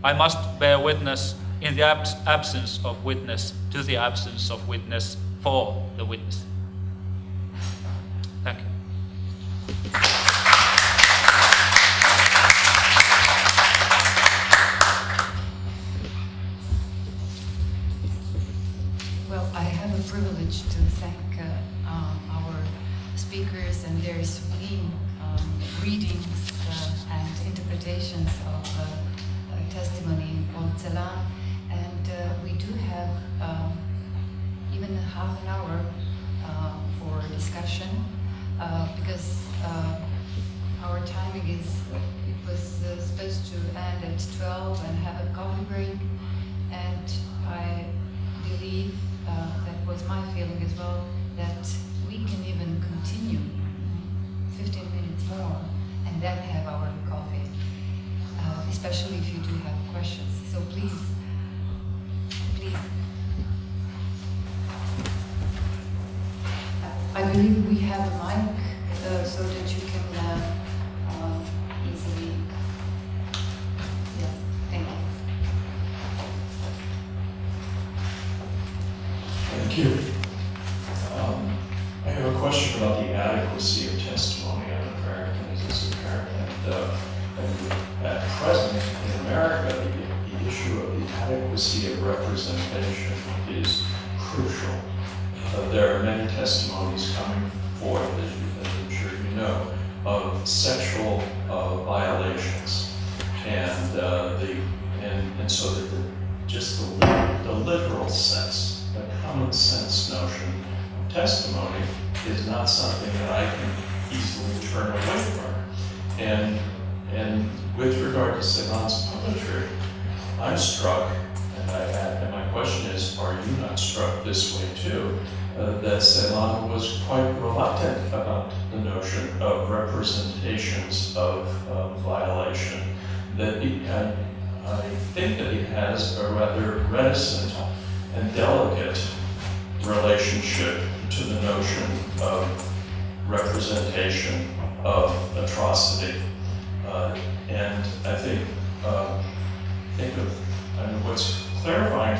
[SPEAKER 4] I must bear witness in the absence of witness to the absence of witness for the witness. Thank you.
[SPEAKER 1] Well, I have a privilege to thank our speakers and their sublime readings and interpretations of testimony in Pola Celana. And we do have even half an hour for discussion because our timing is, it was supposed to end at 12 and have a coffee break. And I believe that was my feeling as well, that we can even continue 15 minutes more and then have our coffee, especially if you do have questions. So please. I believe we have a mic so that you can easily. Yes, thank you.
[SPEAKER 5] Thank you. I have a question about the adequacy of testimony on American as it's apparent. And at present, in America, the issue of the adequacy of representation is crucial. There are many testimonies coming forth, as I'm sure you know, of sexual violations, and so that just the literal sense, the common sense notion of testimony is not something that I can easily turn away from. And with regard to Celan's poetry, I'm struck, And my question is, are you not struck this way too? That Celan was quite reluctant about the notion of representations of violation. That I think that he has a rather reticent and delicate relationship to the notion of representation of atrocity. And I think what's clarifying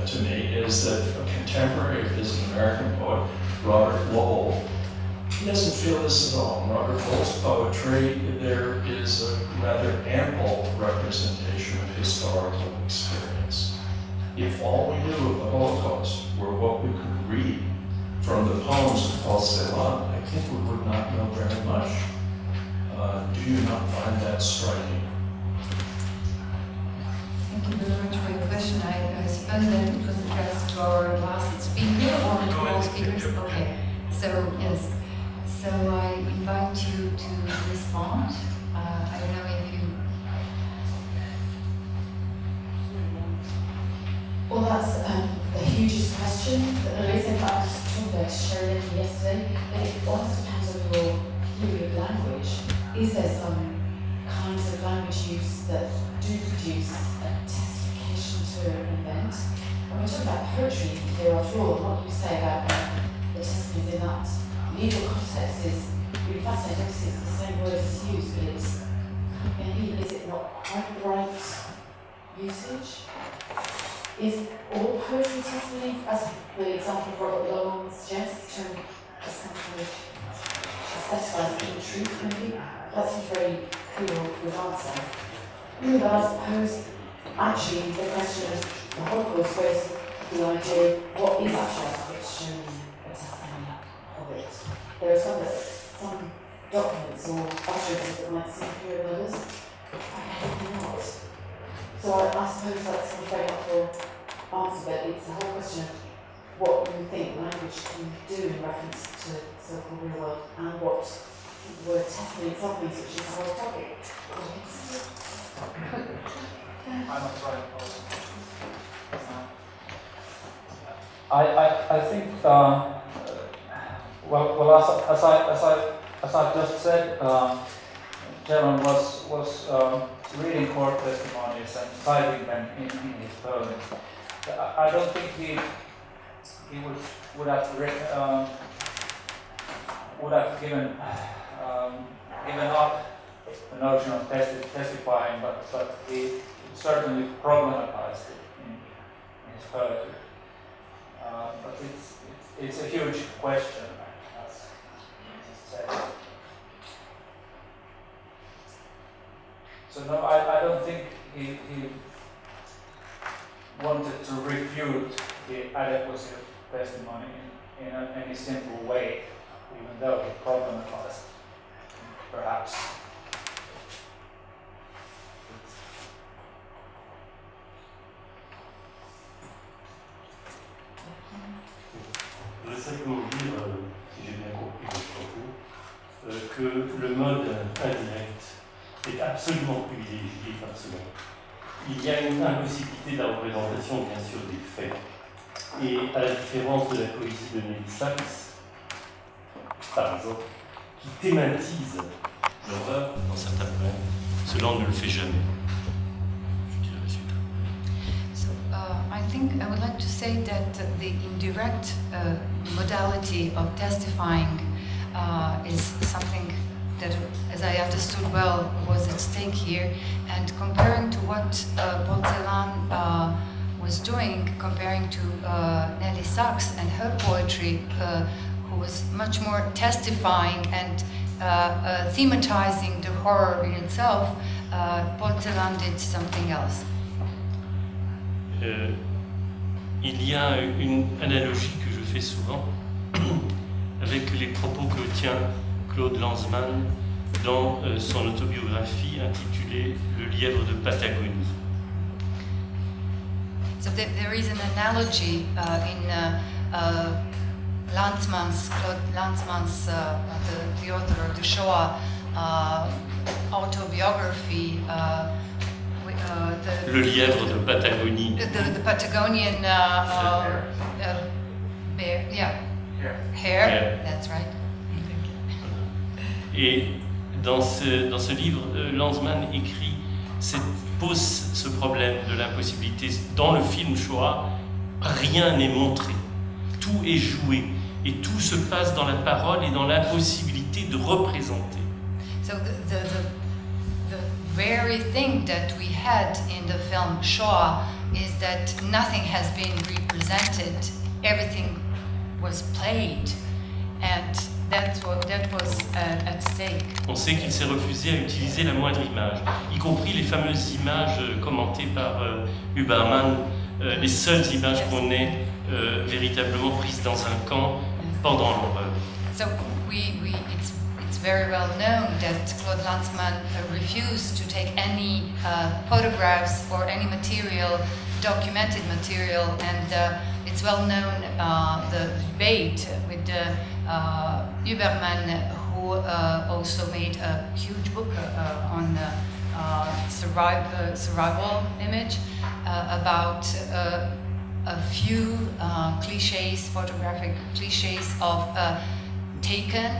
[SPEAKER 5] to me is that a contemporary of his, an American poet, Robert Lowell, he doesn't feel this at all. In Robert Lowell's poetry, there is a rather ample representation of historical experience. If all we knew of the Holocaust were what we could read from the poems of Pola Celana, I think we would not know very much. Do you not find that striking?
[SPEAKER 1] Thank you very much for your question. I suppose that it was addressed to our last speaker or to all speakers. Okay. So yes. So I invite you to respond. I don't know if you.
[SPEAKER 3] Well, that's the hugest question that there is. In fact, I was talking about Sheridan yesterday, and it almost depends on your theory of language. Is there some kinds of language use that do produce a testification to an event? When we talk about poetry here, after all, what you say about the testimonies in that legal context is really fascinating. Obviously, it's the same word as used, but it's maybe, is it not quite the right usage? Is all poetry testimony, as the example of Robert Lowell suggests, to essentially specify the truth, maybe? That's a very clear good answer. But I suppose, actually, the question of the Holocaust goes to the idea of what is actually showing a testimony of it. There are some documents or utterances that might seem clearer than others. I not. So I suppose that's a very helpful answer, but it's the whole question of what you think language can do in reference to so-called real world and what we're testing in some things, which is the whole topic.
[SPEAKER 4] I'm not trying. I think as I just said, Celan was reading court testimonies and citing them in his poems. I don't think he would have given up the notion of testifying, but he certainly problematized it in his poetry. But it's a huge question, as he said. So no, I don't think he wanted to refute the adequacy of testimony in any simple way, even though he problematized, perhaps.
[SPEAKER 2] Je voudrais simplement dire, si j'ai bien compris votre propos, que le mode indirect est absolument privilégié par cela. Il y a une impossibilité de la représentation, bien sûr, des faits. Et à la différence de la poésie de Nelly Sachs, par exemple, qui thématise l'horreur dans certains poèmes, cela ne le fait jamais. Je dirais la suite.
[SPEAKER 1] So I think I would like to say that the indirect modality of testifying is something that, as I understood well, was at stake here. And comparing to what Pola Celana was doing, comparing to Nelly Sachs and her poetry, who was much more testifying and thematizing the horror in itself, Pola Celana did something else.
[SPEAKER 2] Il y a une analogie que je fais souvent avec les propos que tient Claude Lanzmann dans son autobiographie intitulée Le lièvre de Patagonie.
[SPEAKER 1] So there is an analogy in Claude Lanzmann's, the author of the Shoah autobiography,
[SPEAKER 2] Le lièvre de Patagonie.
[SPEAKER 1] The Patagonian bear, yeah. Hare, that's right.
[SPEAKER 2] Et dans ce livre, Lanzmann pose ce problème de l'impossibilité. Dans le film Shoah, rien n'est montré, tout est joué, et tout se passe dans la parole et dans l'impossibilité de représenter.
[SPEAKER 1] So the very thing that we had in the film Shoah is that nothing has been represented, everything was played, and that was at stake.
[SPEAKER 2] On sait qu'il s'est refusé à utiliser la moindre image, y compris les fameuses images commentées par Huberman, les seules images qu'on ait véritablement prises dans un camp pendant l'horreur.
[SPEAKER 1] So it's very well known that Claude Lanzmann refused to take any photographs or any material, documented material, and it's well known the debate with Huberman, who also made a huge book on survival image about a few cliches, photographic cliches of taken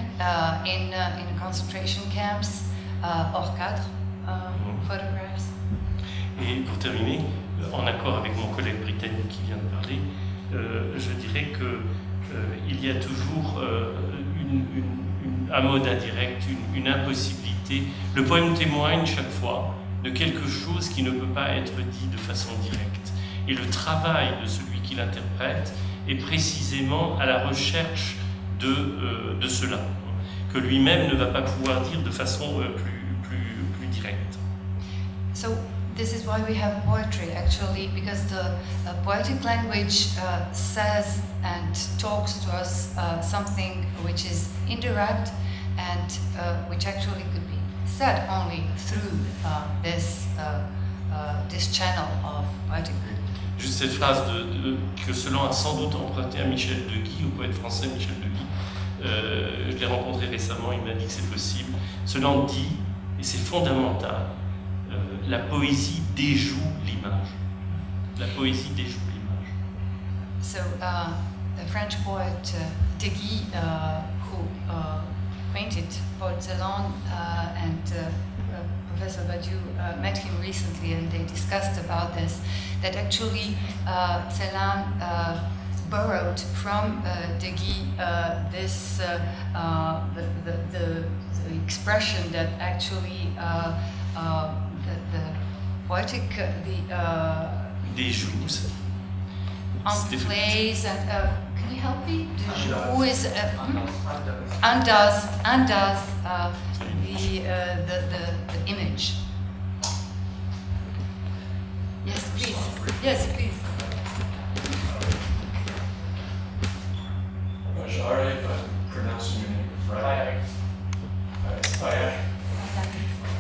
[SPEAKER 1] in concentration camps, hors cadre photographs.
[SPEAKER 2] Et pour terminer, en accord avec mon collègue britannique qui vient de parler, je dirais qu'il y a toujours un mode indirect, une impossibilité. Le poème témoigne chaque fois de quelque chose qui ne peut pas être dit de façon directe. Et le travail de celui qui l'interprète est précisément à la recherche de cela, que lui-même ne va pas pouvoir dire de façon plus directe.
[SPEAKER 1] So this is why we have poetry, actually, because the poetic language says and talks to us something which is indirect and which actually could be said only through this channel of poetic.
[SPEAKER 2] Juste cette phrase que Celan a sans doute empruntée à Michel Deguy, au poète français Michel Deguy. Je l'ai rencontré récemment, il m'a dit que c'est possible. Celan dit, et c'est fondamental, la poésie déjoue l'image. La poésie déjoue l'image.
[SPEAKER 1] So the French poet Deguy, who painted Pola Celana, and Professor Badiou met him recently, and they discussed about this. That actually Celan borrowed from Deguy this the expression that actually the poetic
[SPEAKER 2] déjoue.
[SPEAKER 1] Plays and can you help me? Who is undoes the image. Yes, please. Yes, please.
[SPEAKER 5] Pajari, if I'm pronouncing your name right. Pajari.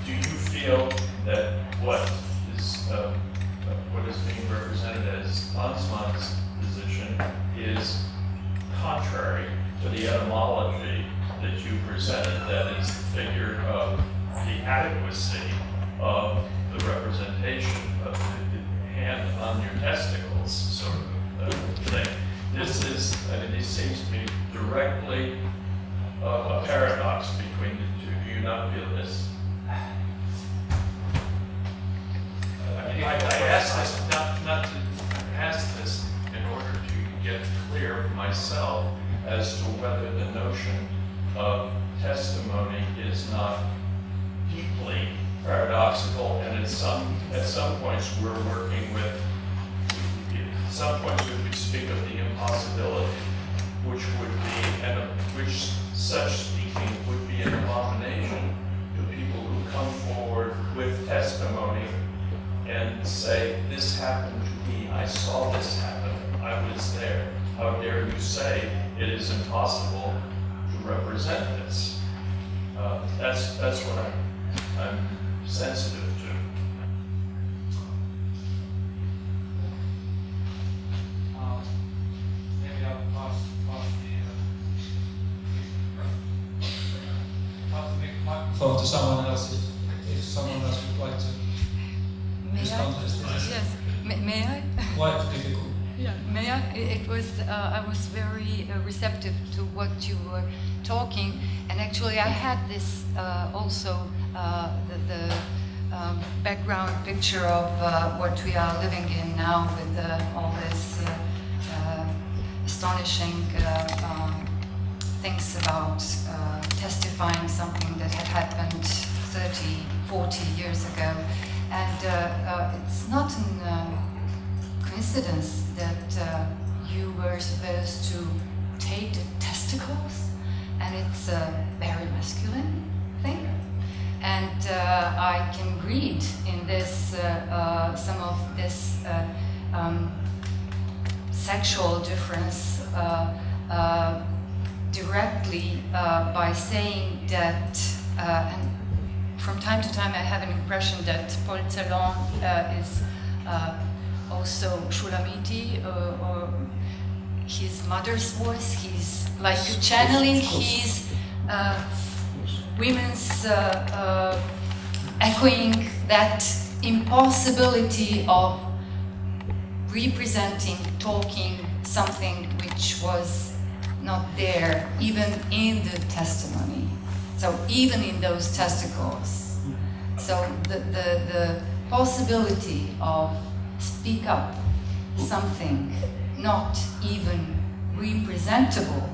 [SPEAKER 5] Do you feel that what is being represented as Lanzmann's position is contrary to the etymology that you presented, that is the figure of the adequacy of the representation of the hand on your testicles sort of thing? This is, it seems to me, directly a paradox between the two. Do you not feel this? I ask this not to ask this in order to get clear for myself as to whether the notion of testimony is not deeply paradoxical, and at some points we're working with. At some points we would speak of the impossibility, which would be, and which such speaking would be an abomination to people who come forward with testimony and say, this happened to me, I saw this happen, I was there. How dare you say it is impossible to represent this? That's what I'm sensitive to.
[SPEAKER 6] Maybe I'll pass the microphone to someone else if someone else would like to.
[SPEAKER 1] May I? Yes. May I?
[SPEAKER 4] Quite difficult.
[SPEAKER 1] Yeah. May I? It was. I was very receptive to what you were talking, and actually, I had this also the background picture of what we are living in now with all this astonishing things about testifying something that had happened 30, 40 years ago. And it's not a coincidence that you were supposed to take the testicles, and it's a very masculine thing. And I can read in this some of this sexual difference directly by saying that, and from time to time I have an impression that Pola Celana is also Shulamiti, or his mother's voice. He's like channeling his women's echoing that impossibility of representing, talking something which was not there, even in the testimony. So even in those testicles. So the possibility of speak up something not even representable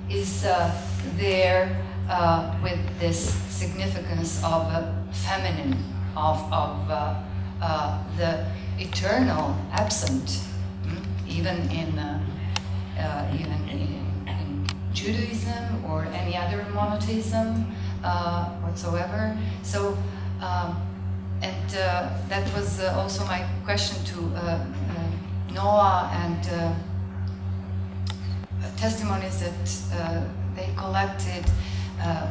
[SPEAKER 1] is there with this significance of feminine, of the eternal absent, even in Judaism or any other monotheism whatsoever. So, that was also my question to Noah, and testimonies that they collected.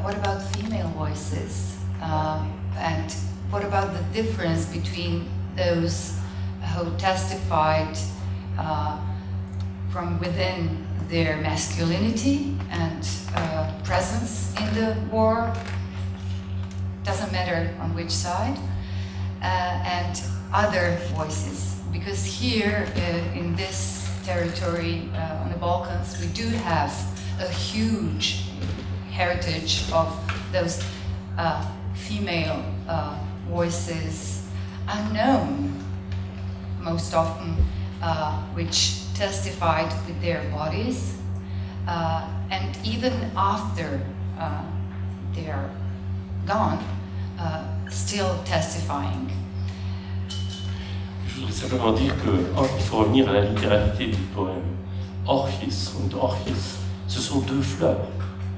[SPEAKER 1] What about female voices? And what about the difference between those who testified from within their masculinity and presence in the war, doesn't matter on which side, and other voices? Because here in this territory on the Balkans, we do have a huge heritage of those female voices, unknown most often, which testified with their bodies, and even after they are gone, still testifying.
[SPEAKER 2] Je voudrais simplement dire qu'il faut revenir à la littéralité du poème. Orchis und Orchis, ce sont deux fleurs,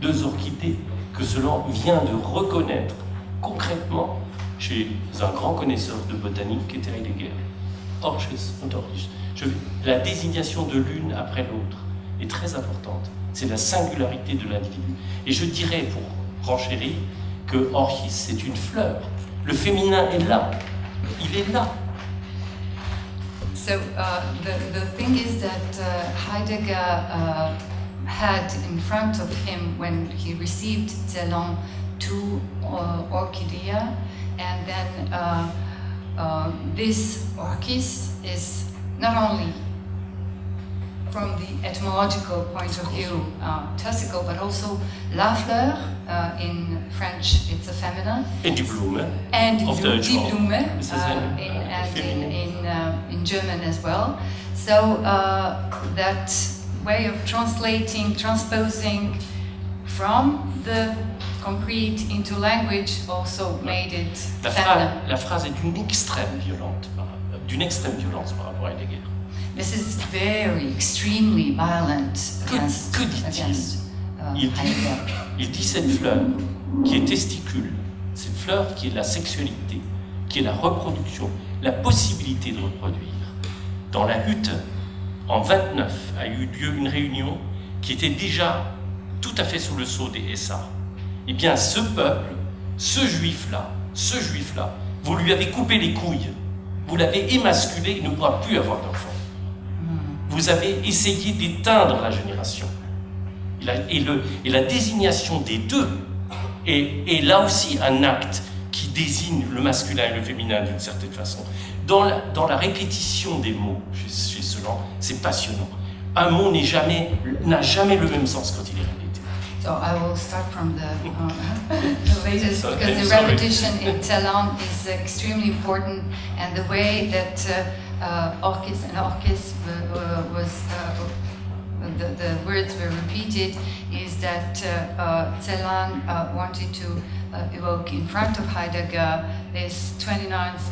[SPEAKER 2] deux orchidées que Celan vient de reconnaître concrètement chez un grand connaisseur de botanique qui était Heidegger. Orchis und Orchis. La désignation de l'une après l'autre est très importante. C'est la singularité de l'individu. Et je dirais, pour renchérir, que Orchis, c'est une fleur. Le féminin est là. Il est là.
[SPEAKER 1] So the thing is that Heidegger had in front of him, when he received Celan, two orchidea, and then this orchis is not only from the etymological point of view testicle, but also la fleur. In French, it's a feminine.
[SPEAKER 2] And die Blume.
[SPEAKER 1] And die Blume. In German as well. So that way of translating, transposing from the concrete into language also made it feminine.
[SPEAKER 2] La phrase est d'une extrême violence par rapport à Heidegger.
[SPEAKER 1] This is very extremely violent against
[SPEAKER 2] il dit cette fleur qui est testicule, cette fleur qui est la sexualité, qui est la reproduction, la possibilité de reproduire. Dans la hutte, en 29, a eu lieu une réunion qui était déjà tout à fait sous le sceau des SA. Eh bien, ce peuple, ce juif-là, vous lui avez coupé les couilles, vous l'avez émasculé, il ne pourra plus avoir d'enfants. Vous avez essayé d'éteindre la génération. Et la désignation des deux est là aussi un acte qui désigne le masculin et le féminin d'une certaine façon. Dans la répétition des mots chez Celan, c'est passionnant. Un mot n'a jamais le même sens quand il est répété.
[SPEAKER 1] So I will start from the latest, because the repetition in Celan is extremely important, and the way that orkis and orkis the words were repeated is that Celan wanted to evoke in front of Heidegger this 29th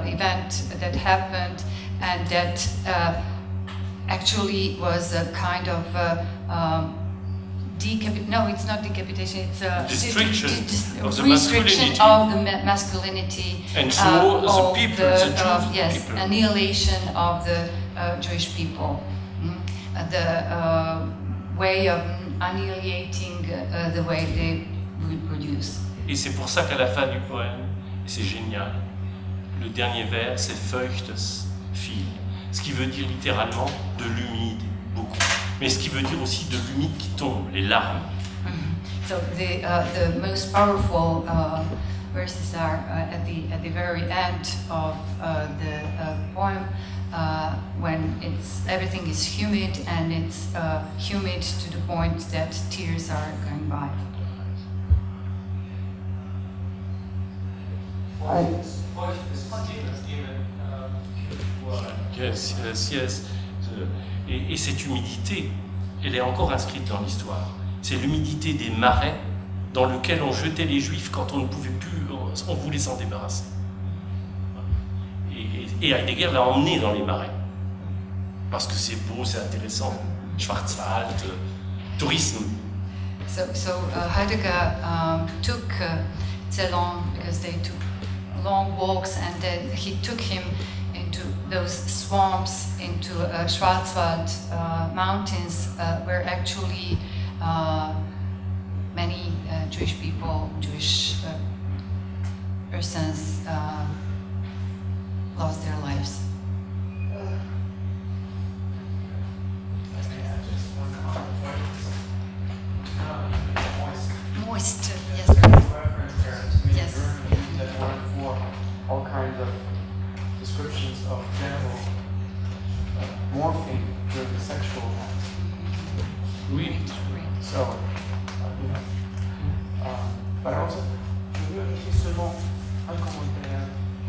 [SPEAKER 1] event that happened, and that actually was a kind of no, it's not decapitation, it's a
[SPEAKER 2] restriction of the
[SPEAKER 1] masculinity
[SPEAKER 2] and so the people, the Jewish
[SPEAKER 1] yes,
[SPEAKER 2] people.
[SPEAKER 1] Annihilation of the Jewish people. The way of annihilating the way they reproduce.
[SPEAKER 2] Et c'est pour ça qu'à la fin du poème, et c'est génial, le dernier vers, c'est feuchtes viel, ce qui veut dire littéralement de l'humide, beaucoup, mais ce qui veut dire aussi de l'humide qui tombe, les larmes.
[SPEAKER 1] So the most powerful verses are at the very end of the poem, when everything is humid, and it's humid to the point that tears are going by.
[SPEAKER 2] Yes, yes, yes. Et cette humidité, elle est encore inscrite dans l'histoire. C'est l'humidité des marais dans lequel on jetait les Juifs quand on ne pouvait plus, on voulait s'en débarrasser. Et Heidegger l'a emmené dans les marais. Parce que c'est beau, c'est intéressant. Schwarzwald, tourisme.
[SPEAKER 1] So Heidegger took Celan because they took long walks, and then he took him into those swamps, into Schwarzwald mountains, where actually many Jewish people, Jewish persons lost their lives. Moist, yes. Yes.
[SPEAKER 6] All kinds of descriptions of genital morphing during the sexual act.
[SPEAKER 2] Oui.
[SPEAKER 6] So, but also, je veux ajouter seulement un commentaire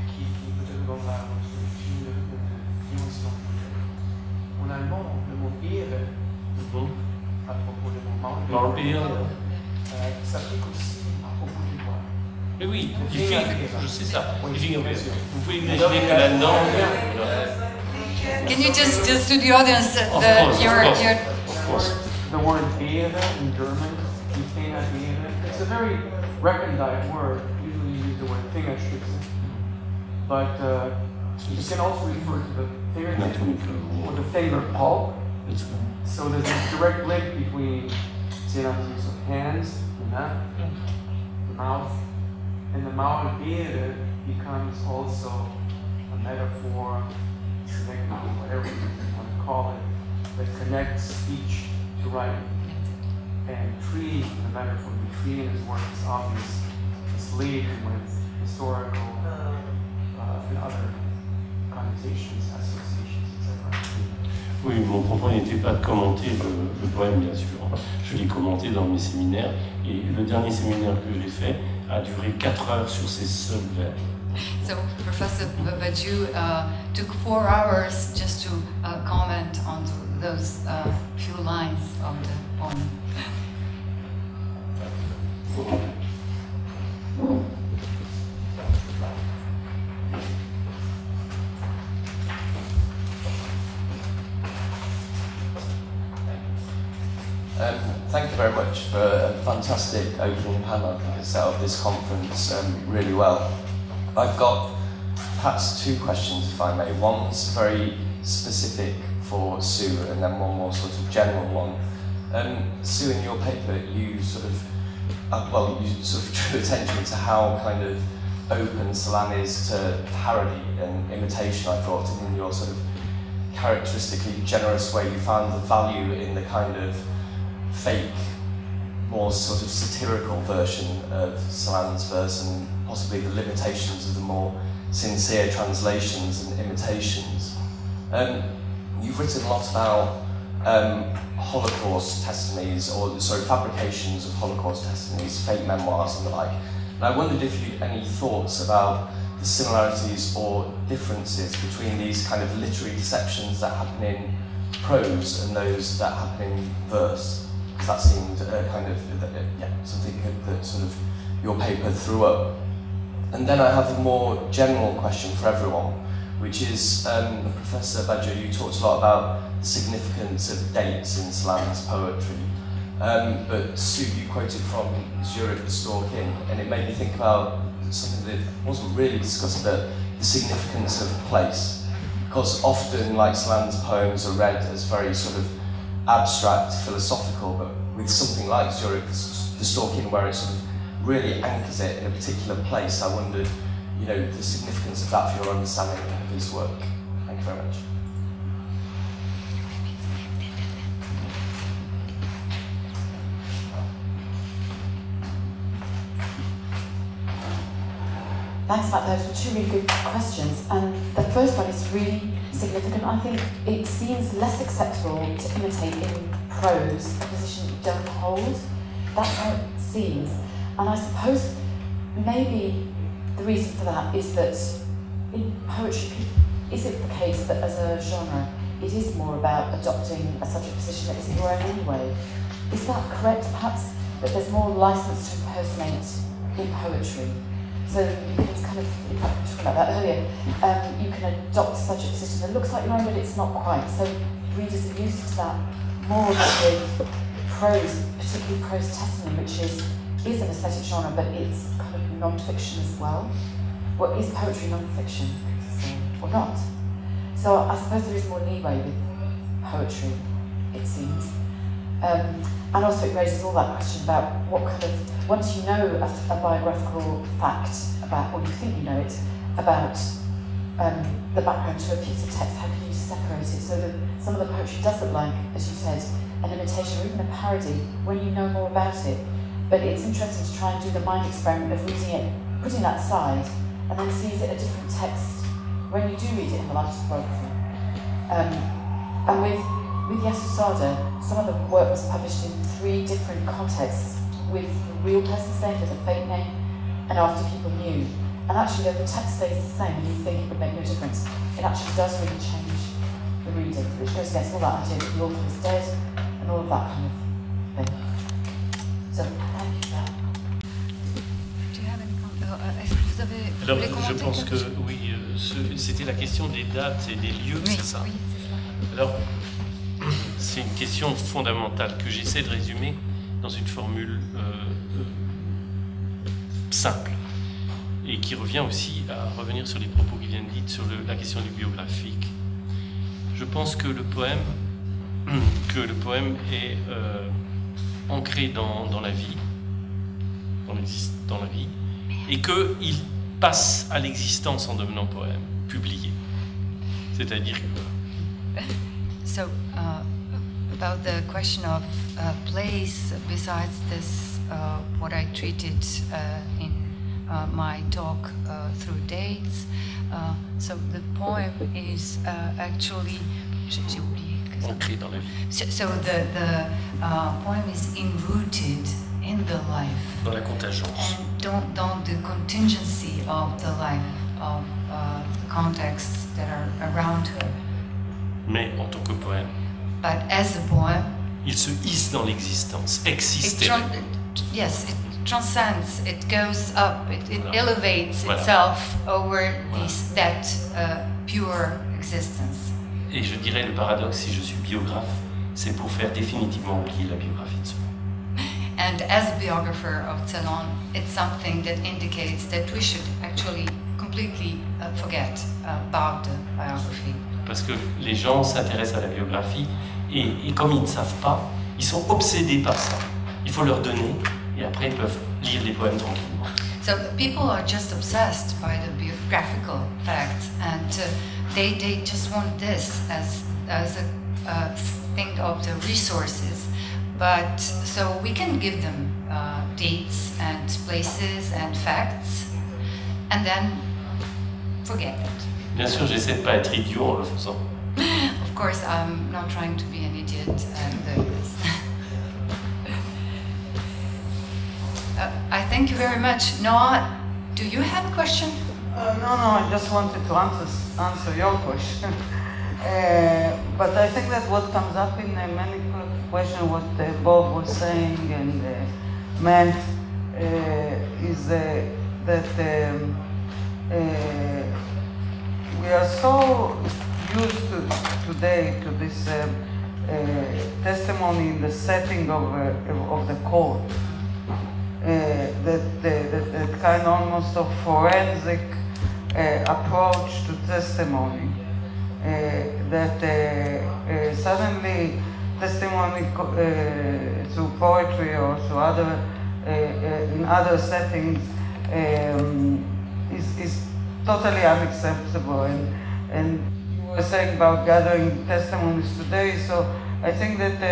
[SPEAKER 6] qui peut-être dans la dimension. En allemand, le mot Ehre, à propos du mot Malbeer, s'applique aussi à propos du voile.
[SPEAKER 2] Mais oui, je sais ça. Vous pouvez imaginer que la norme.
[SPEAKER 1] Can you just to the audience
[SPEAKER 6] Of course. The word Ehre in German, it's a very recondite word. Usually you use the word Fingerspitze. But you can also refer to the fingertip or the finger pulp. So there's a direct link between Celan's use of hands, the mouth, and the Malbeere becomes also a metaphor, whatever you want to call it, that connects speech to writing. And tree, the metaphor of tree in his work is obvious. It's laden with historical and other connotations, associations, etc.
[SPEAKER 2] Oui, mon propos n'était pas de commenter le poème, bien sûr. Je l'ai commenté dans mes séminaires, et le dernier séminaire que j'ai fait a duré 4 heures sur ces seuls vers.
[SPEAKER 1] So Professor Badiou took 4 hours just to comment on those few lines of the poem.
[SPEAKER 7] Thank you very much for a fantastic opening panel. I think it's set up this conference really well. I've got perhaps 2 questions, if I may. One's very specific for Sue, and then one more sort of general one. Sue, in your paper, you sort of drew attention to how kind of open Celan is to parody and imitation, I thought, and in your sort of characteristically generous way, you found the value in the kind of fake more sort of satirical version of Celan's verse and possibly the limitations of the more sincere translations and imitations. You've written a lot about Holocaust testimonies, or sorry, fabrications of Holocaust testimonies, fake memoirs and the like. And I wondered if you had any thoughts about the similarities or differences between these kind of literary deceptions that happen in prose and those that happen in verse, because that seemed kind of something that sort of your paper threw up. And then I have a more general question for everyone, which is Professor Badiou, you talked a lot about the significance of dates in Celan's poetry, but Sue, you quoted from Zurich the Stork-in, and it made me think about something that wasn't really discussed, but the significance of place. Because often, like, Celan's poems are read as very sort of abstract, philosophical, but with something like Zurich the Stork-in, where it sort of really anchors it in a particular place, I wondered, you know, the significance of that for your understanding of his work. Thank you very much.
[SPEAKER 8] Thanks, Matt. Those were two really good questions. And the first one is really significant. I think it seems less acceptable to imitate in prose a position you don't hold. That's how it seems. And I suppose maybe the reason for that is that in poetry, is it the case that as a genre, it is more about adopting a subject position that isn't your own anyway? Is that correct, perhaps, that there's more license to impersonate in poetry? So you can kind of, in fact, we were talking about that earlier, you can adopt a subject position that looks like your own, but it's not quite. So readers are used to that more than with prose, particularly prose testimony, which is an aesthetic genre, but it's kind of non-fiction as well. Well, is poetry non-fiction, or not? So I suppose there is more leeway with poetry, it seems. And also it raises all that question about what kind of, once you know a biographical fact about, or you think you know it, about the background to a piece of text, how can you separate it so that some of the poetry does look like, as you said, an imitation or even a parody when you know more about it. But it's interesting to try and do the mind experiment of reading it, putting that aside, and then see is it a different text when you do read it in the light of biography. And with Yasusada, some of the work was published in 3 different contexts, with the real person's name as a fake name, and after people knew. And actually, though the text stays the same, and you think it would make no difference, it actually does really change the reading, which goes against all that idea that the author is dead, and all of that kind of thing. So, thank you for that.
[SPEAKER 1] Do you have any comment? Est-ce que vous avez...
[SPEAKER 2] Alors, je pense que oui, c'était la question des dates et des lieux,
[SPEAKER 1] oui,
[SPEAKER 2] c'est ça.
[SPEAKER 1] Oui, c'est ça.
[SPEAKER 2] Alors, c'est une question fondamentale que j'essaie de résumer dans une formule simple et qui revient aussi à revenir sur les propos qui viennent dire sur la question du biographique. Je pense que le poème est ancré dans la vie, dans la vie, et qu'il passe à l'existence en devenant poème, publié. C'est-à-dire que...
[SPEAKER 1] So, about the question of place, besides this, what I treated in my talk through dates, so the poem is actually... J'ai oublié.
[SPEAKER 2] Ancré dans la vie.
[SPEAKER 1] So the poem is enrooted in the life.
[SPEAKER 2] Dans la contingence.
[SPEAKER 1] And dans the contingency of the life, of the contexts that are around her.
[SPEAKER 2] Mais en tant que poème,
[SPEAKER 1] but as a poem,
[SPEAKER 2] il se hisse dans l'existence, exister.
[SPEAKER 1] Yes, it transcends, it goes up, it elevates
[SPEAKER 2] voilà.
[SPEAKER 1] itself over
[SPEAKER 2] Voilà.
[SPEAKER 1] that pure existence.
[SPEAKER 2] Et je dirais le paradoxe, si je suis biographe, c'est pour faire définitivement oublier la biographie de Celan.
[SPEAKER 1] And as a biographer of Celan, it's something that indicates that we should actually completely forget about the biography.
[SPEAKER 2] Parce que les gens s'intéressent à la biographie et comme ils ne savent pas, ils sont obsédés par ça. Il faut leur donner et après ils peuvent lire les poèmes tranquillement.
[SPEAKER 1] So people are just obsessed by the biographical facts and they just want this as a thing of the resources, But so we can give them dates and places and facts, and then forget it.
[SPEAKER 2] Bien sûr, j'essaie de pas être idiot en le faisant.
[SPEAKER 1] Of course, I'm not trying to be an idiot and I thank you very much. Noah, do you have a question?
[SPEAKER 9] No, I just wanted to answer your question. But I think that what comes up in many questions, what Bob was saying and meant, is that we are so used today to this testimony in the setting of the court. That kind almost of forensic approach to testimony. That suddenly testimony through poetry or through other in other settings is totally unacceptable. And you were saying about gathering testimonies today, so I think that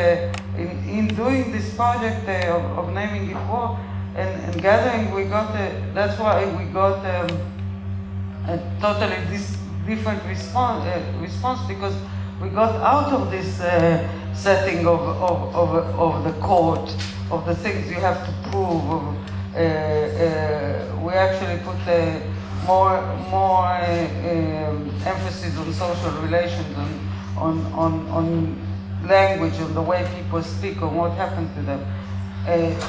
[SPEAKER 9] in doing this project of naming it war and gathering, we got that's why we got a totally different response, because we got out of this setting of the court, of the things you have to prove. We actually put more emphasis on social relations, on language, on the way people speak, on what happened to them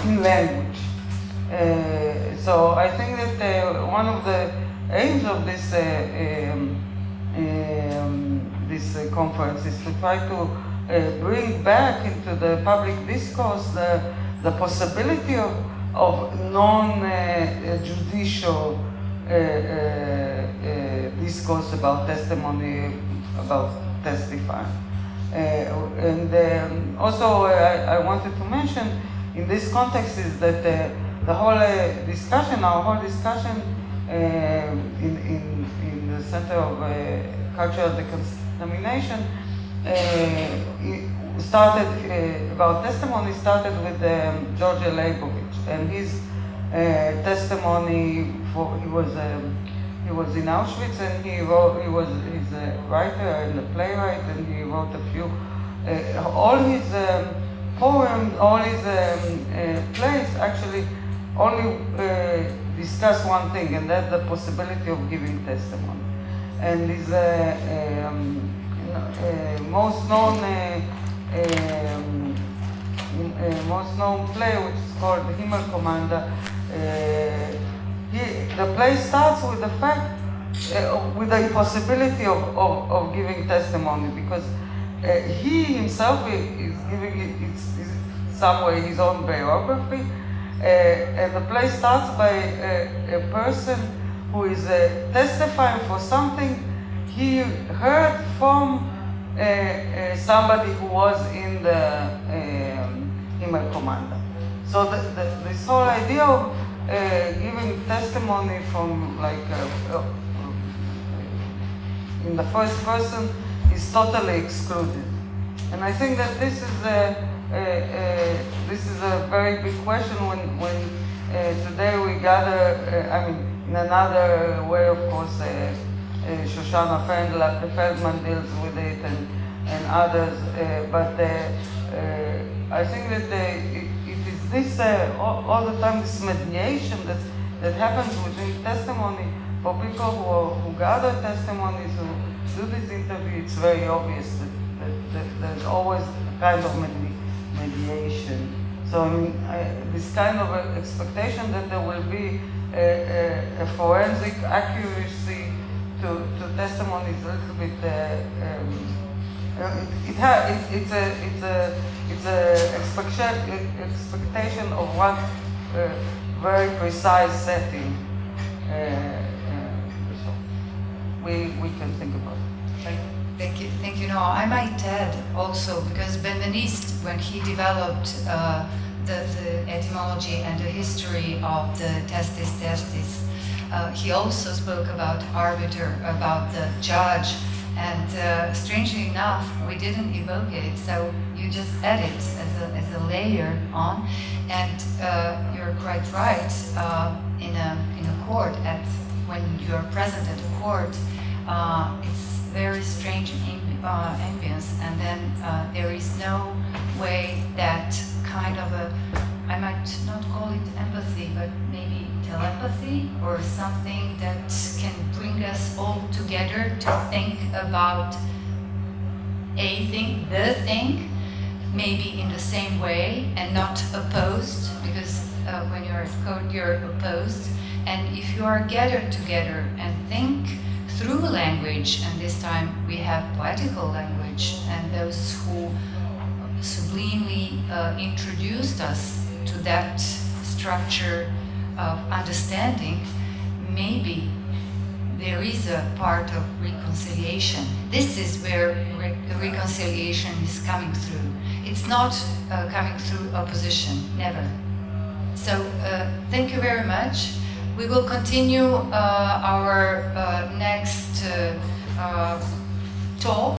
[SPEAKER 9] in language. So I think that one of the aims of this this conference is to try to bring back into the public discourse the possibility of non-judicial discourse about testimony, about testifying. And also I wanted to mention in this context is that the whole discussion, our whole discussion in the Center of Cultural Decontamination started about testimony started with George Leibovich and his testimony. He was in Auschwitz and he's a writer and a playwright, and he wrote a few all his poems, all his plays actually only discuss one thing, and that's the possibility of giving testimony. And his most known play, which is called The Himmel Commander, the play starts with the fact, with the impossibility of giving testimony, because he himself is giving it some way his own biography, and the play starts by a person who is testifying for something he heard from somebody who was in the Himmel Commander. So this whole idea of giving testimony from in the first person is totally excluded, and I think that this is a very big question when today we gather. I mean, in another way, of course, Shoshana Feldman deals with it and others, but I think that it is this all the time this mediation that happens between testimony for people who gather testimonies, who do this interview. It's very obvious that there's always a kind of mediation. So I mean, this kind of expectation that there will be a forensic accuracy to testimony is a little bit. It's a expectation of one very precise setting. So we can think about it.
[SPEAKER 1] Thank you. No, I might add also, because Benveniste, when he developed the etymology and the history of the testis, he also spoke about arbiter, about the judge, And strangely enough, we didn't evoke it, so you just add it as a layer on. And you're quite right. In a court, when you're present at a court, it's very strange ambience, and then there is no way that kind of I might not call it empathy, but maybe telepathy or something that can bring us all together to think about a thing, the thing, maybe in the same way and not opposed, because when you're at court you're opposed. And if you are gathered together and think through language, and this time we have poetical language, and those who sublimely introduced us to that structure of understanding, maybe there is a part of reconciliation. This is where reconciliation is coming through. It's not coming through opposition, never. So thank you very much. We will continue our next talk.